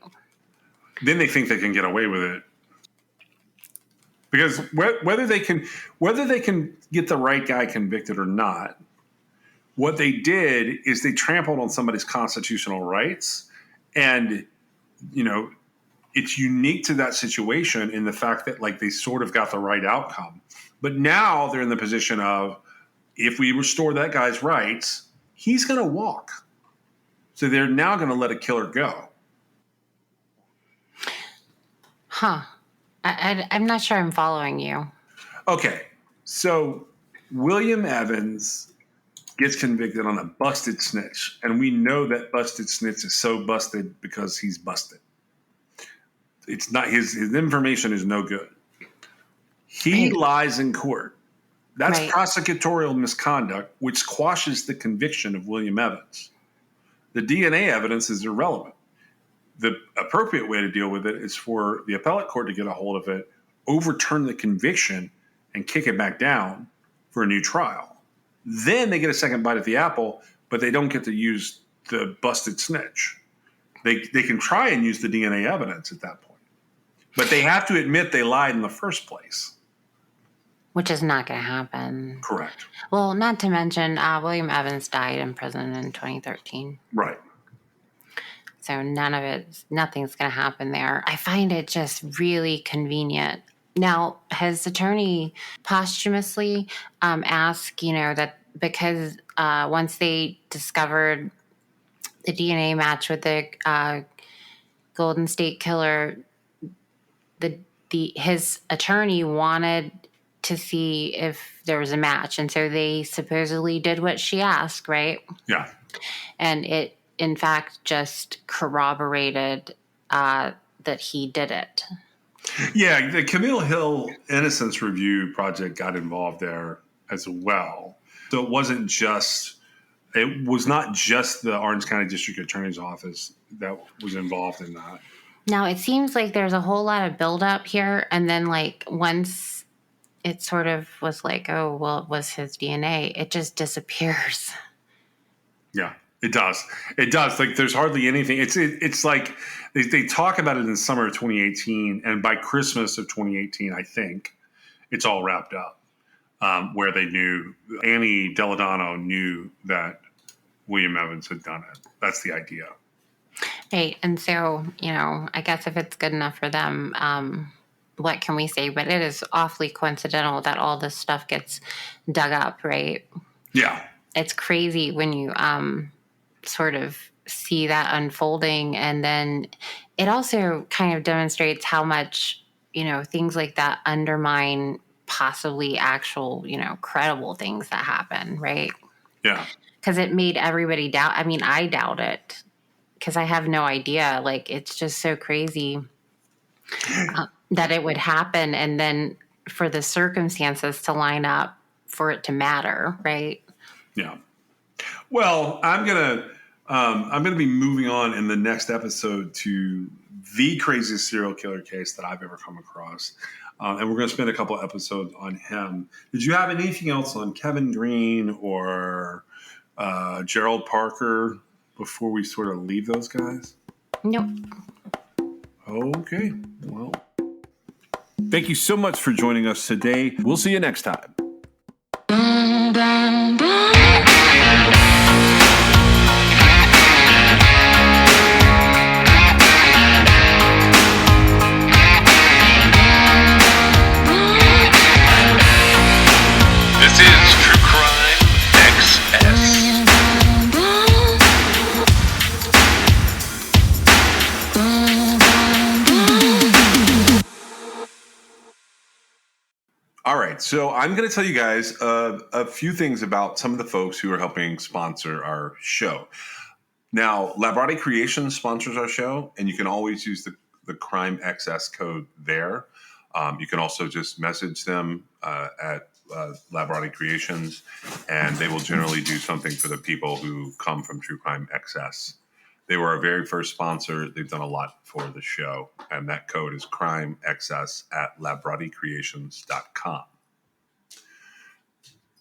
Then they think they can get away with it. Because whether they can get the right guy convicted or not, what they did is they trampled on somebody's constitutional rights. And, it's unique to that situation in the fact that they sort of got the right outcome. But now they're in the position of, if we restore that guy's rights, he's going to walk. So they're now going to let a killer go. Huh. I'm not sure I'm following you. Okay. So William Evans gets convicted on a busted snitch. And we know that busted snitch is so busted because he's busted. It's not his information is no good. He lies in court. That's prosecutorial misconduct, which quashes the conviction of William Evans. The DNA evidence is irrelevant. The appropriate way to deal with it is for the appellate court to get a hold of it, overturn the conviction, and kick it back down for a new trial. Then they get a second bite at the apple, but they don't get to use the busted snitch. They can try and use the DNA evidence at that point. But they have to admit they lied in the first place. Which is not going to happen. Correct. Well, not to mention, William Evans died in prison in 2013. Right. So nothing's going to happen there. I find it just really convenient. Now, his attorney posthumously asked, that because once they discovered the DNA match with the Golden State Killer, his attorney wanted to see if there was a match. And so they supposedly did what she asked, right? Yeah. And it, in fact, just corroborated that he did it. Yeah, the Camille Hill Innocence Review Project got involved there as well. So it was not just the Orange County District Attorney's Office that was involved in that. Now, it seems like there's a whole lot of buildup here. And then, once it sort of was oh, well, it was his DNA, it just disappears. Yeah, it does. It does. There's hardly anything. It's like they talk about it in the summer of 2018. And by Christmas of 2018, I think it's all wrapped up. Where they knew, Annie Deladano knew that William Evans had done it. That's the idea. Right. And so, I guess if it's good enough for them, what can we say? But it is awfully coincidental that all this stuff gets dug up, right? Yeah. It's crazy when you sort of see that unfolding. And then it also kind of demonstrates how much, things like that undermine possibly actual, credible things that happen, right? Yeah. Because it made everybody doubt. I mean, I doubt it because I have no idea. It's just so crazy. that it would happen, and then for the circumstances to line up for it to matter, right? Yeah. Well, I'm gonna be moving on in the next episode to the craziest serial killer case that I've ever come across, and we're gonna spend a couple episodes on him. Did you have anything else on Kevin Green or Gerald Parker before we sort of leave those guys? Nope. Okay. Well, thank you so much for joining us today. We'll see you next time. This is True Crime XS. All right, so I'm going to tell you guys a few things about some of the folks who are helping sponsor our show. Now, Labrati Creations sponsors our show, and you can always use the Crime XS code there. You can also just message them at Labrati Creations, and they will generally do something for the people who come from True Crime XS. They were our very first sponsor. They've done a lot for the show, and that code is CrimeXS at LabratiCreations.com.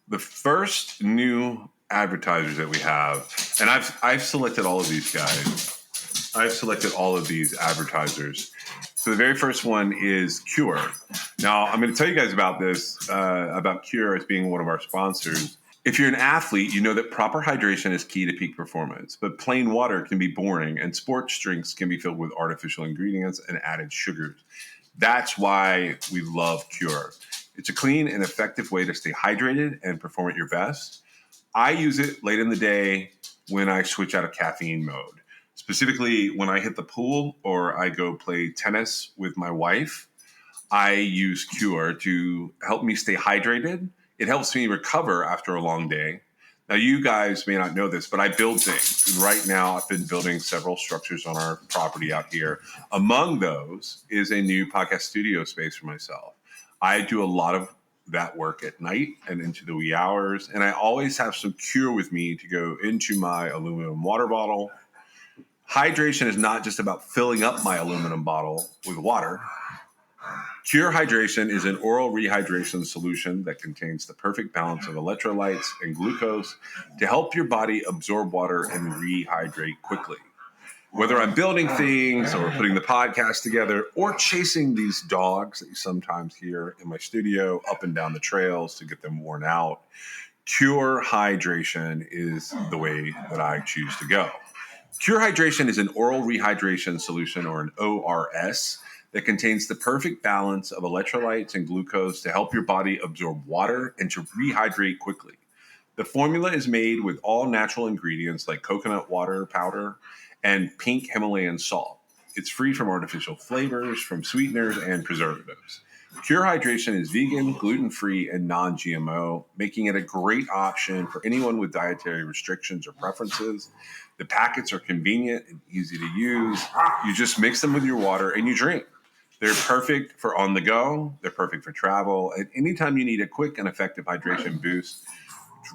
The first new advertisers that we have, and I've selected all of these guys. I've selected all of these advertisers. So the very first one is Cure. Now, I'm going to tell you guys about this, about Cure as being one of our sponsors. If you're an athlete, you know that proper hydration is key to peak performance, but plain water can be boring and sports drinks can be filled with artificial ingredients and added sugars. That's why we love Cure. It's a clean and effective way to stay hydrated and perform at your best. I use it late in the day when I switch out of caffeine mode. Specifically, when I hit the pool or I go play tennis with my wife, I use Cure to help me stay hydrated. It helps me recover after a long day. Now, you guys may not know this, but I build things. Right now, I've been building several structures on our property out here. Among those is a new podcast studio space for myself. I do a lot of that work at night and into the wee hours, and I always have some Cure with me to go into my aluminum water bottle. Hydration is not just about filling up my aluminum bottle with water. Cure Hydration is an oral rehydration solution that contains the perfect balance of electrolytes and glucose to help your body absorb water and rehydrate quickly. Whether I'm building things or putting the podcast together or chasing these dogs that you sometimes hear in my studio up and down the trails to get them worn out, Cure Hydration is the way that I choose to go. Cure Hydration is an oral rehydration solution, or an ORS, that contains the perfect balance of electrolytes and glucose to help your body absorb water and to rehydrate quickly. The formula is made with all natural ingredients like coconut water powder and pink Himalayan salt. It's free from artificial flavors, from sweeteners, and preservatives. Cure Hydration is vegan, gluten-free, and non-GMO, making it a great option for anyone with dietary restrictions or preferences. The packets are convenient and easy to use. You just mix them with your water and you drink. They're perfect for on the go. They're perfect for travel. And anytime you need a quick and effective hydration boost,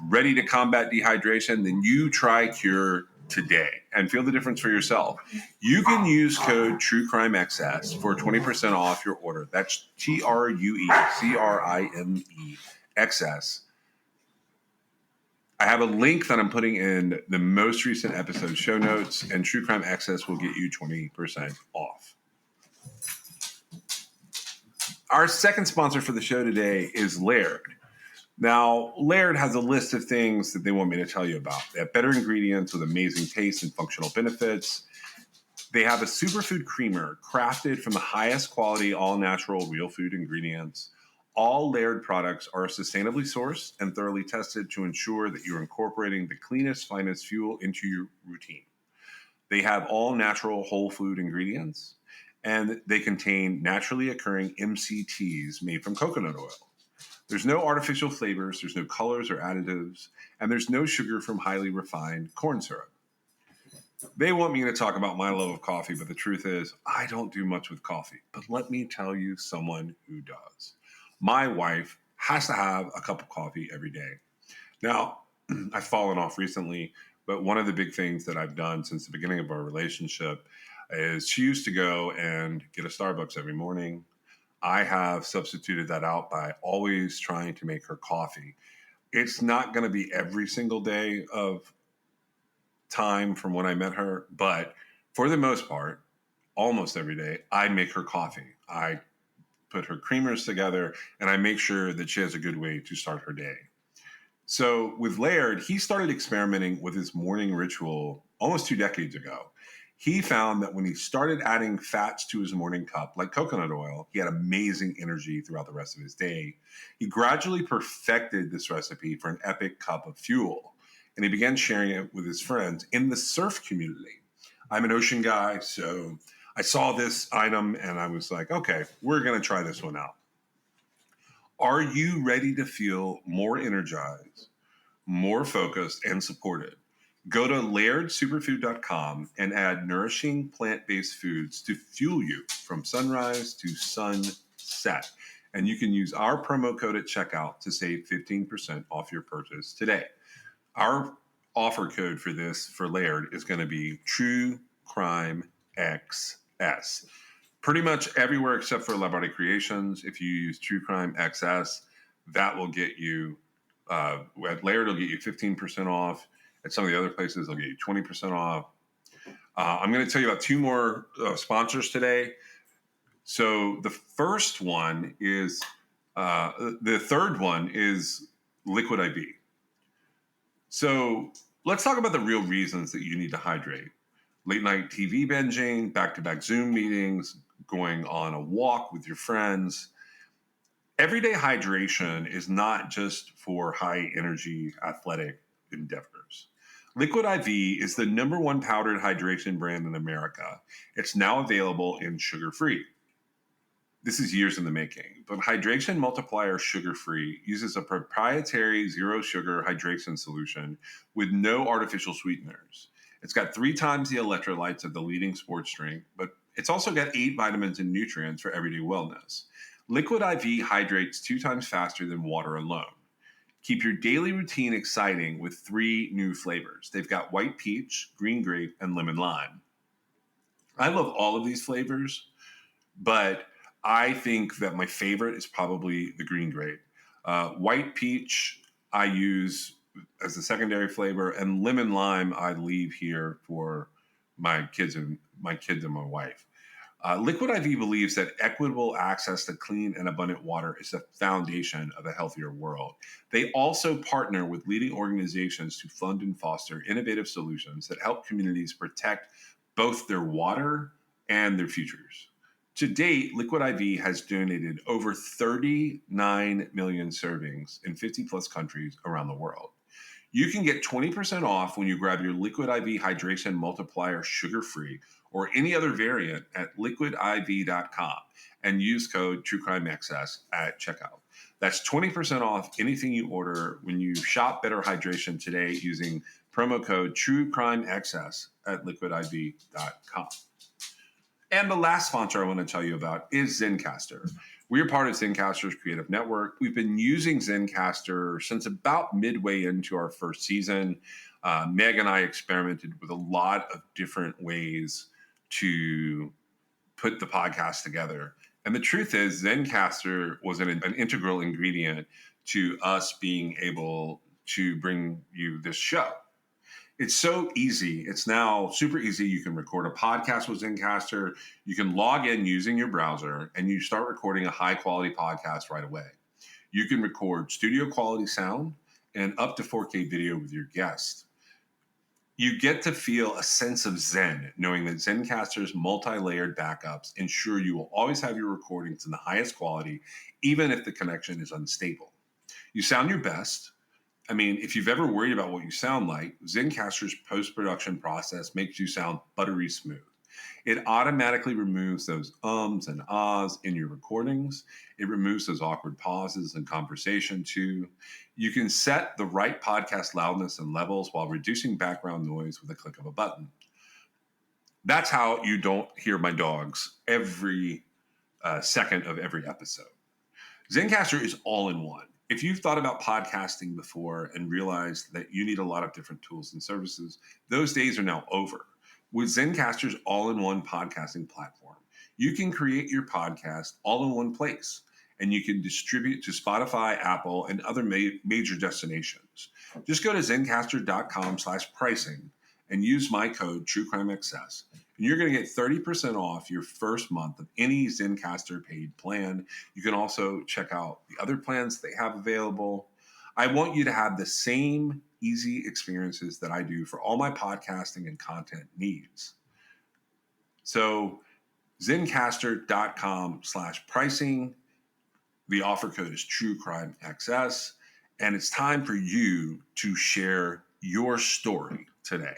ready to combat dehydration, then you try Cure today and feel the difference for yourself. You can use code TrueCrimeXS for 20% off your order. That's TrueCrimeXS. I have a link that I'm putting in the most recent episode show notes, and True Crime XS will get you 20% off. Our second sponsor for the show today is Laird. Now, Laird has a list of things that they want me to tell you about. They have better ingredients with amazing taste and functional benefits. They have a superfood creamer crafted from the highest quality, all-natural, real food ingredients. All Laird products are sustainably sourced and thoroughly tested to ensure that you're incorporating the cleanest, finest fuel into your routine. They have all natural whole food ingredients, and they contain naturally occurring MCTs made from coconut oil. There's no artificial flavors, there's no colors or additives, and there's no sugar from highly refined corn syrup. They want me to talk about my love of coffee, but the truth is, I don't do much with coffee. But let me tell you someone who does. My wife has to have a cup of coffee every day. Now, I've fallen off recently, but one of the big things that I've done since the beginning of our relationship is she used to go and get a Starbucks every morning. I have substituted that out by always trying to make her coffee. It's not going to be every single day of time from when I met her, but for the most part, almost every day, I make her coffee. I put her creamers together and I make sure that she has a good way to start her day. So with Laird, he started experimenting with his morning ritual almost 2 decades ago. He found that when he started adding fats to his morning cup, like coconut oil, he had amazing energy throughout the rest of his day. He gradually perfected this recipe for an epic cup of fuel, and he began sharing it with his friends in the surf community. I'm an ocean guy, so I saw this item and I was like, okay, we're going to try this one out. Are you ready to feel more energized, more focused, and supported? Go to lairdsuperfood.com and add nourishing plant-based foods to fuel you from sunrise to sunset. And you can use our promo code at checkout to save 15% off your purchase today. Our offer code for this for Laird is going to be True Crime XS. Pretty much everywhere except for Labarte Creations, if you use True Crime XS, that will get you, at Laird, it'll get you 15% off. At some of the other places, they'll get you 20% off. I'm going to tell you about two more sponsors today. So the first one is, the third one is Liquid IV. So let's talk about the real reasons that you need to hydrate. Late night TV binging, back-to-back Zoom meetings, going on a walk with your friends. Everyday hydration is not just for high energy athletic endeavors. Liquid IV is the number one powdered hydration brand in America. It's now available in sugar-free. This is years in the making, but Hydration Multiplier Sugar Free uses a proprietary zero sugar hydration solution with no artificial sweeteners. It's got 3 times the electrolytes of the leading sports drink, but it's also got 8 vitamins and nutrients for everyday wellness. Liquid IV hydrates 2 times faster than water alone. Keep your daily routine exciting with 3 new flavors. They've got white peach, green grape, and lemon lime. I love all of these flavors, but I think that my favorite is probably the green grape. White peach I use as a secondary flavor, and lemon lime I leave here for my kids and my wife. Liquid IV believes that equitable access to clean and abundant water is the foundation of a healthier world. They also partner with leading organizations to fund and foster innovative solutions that help communities protect both their water and their futures. To date, Liquid IV has donated over 39 million servings in 50 plus countries around the world. You can get 20% off when you grab your Liquid IV Hydration Multiplier sugar-free or any other variant at liquidiv.com and use code TrueCrimeXS at checkout. That's 20% off anything you order when you shop Better Hydration today using promo code TrueCrimeXS at liquidiv.com. And the last sponsor I want to tell you about is Zencastr. We are part of Zencastr's creative network. We've been using Zencastr since about midway into our first season. Meg and I experimented with a lot of different ways to put the podcast together. And the truth is, Zencastr was an integral ingredient to us being able to bring you this show. It's so easy. It's now super easy. You can record a podcast with Zencastr. You can log in using your browser and you start recording a high quality podcast right away. You can record studio quality sound and up to 4K video with your guest. You get to feel a sense of zen knowing that Zencastr's multi-layered backups ensure you will always have your recordings in the highest quality, even if the connection is unstable. You sound your best. I mean, if you've ever worried about what you sound like, Zencastr's post-production process makes you sound buttery smooth. It automatically removes those ums and ahs in your recordings. It removes those awkward pauses in conversation too. You can set the right podcast loudness and levels while reducing background noise with a click of a button. That's how you don't hear my dogs every second of every episode. Zencastr is all in one. If you've thought about podcasting before and realized that you need a lot of different tools and services, those days are now over. With Zencastr's all-in-one podcasting platform, you can create your podcast all in one place, and you can distribute to Spotify, Apple, and other major destinations. Just go to zencastr.com/pricing and use my code TrueCrimeXS, and you're going to get 30% off your first month of any Zencastr paid plan. You can also check out the other plans they have available. I want you to have the same easy experiences that I do for all my podcasting and content needs. So zencastr.com/pricing. The offer code is TrueCrimeXS, and it's time for you to share your story today.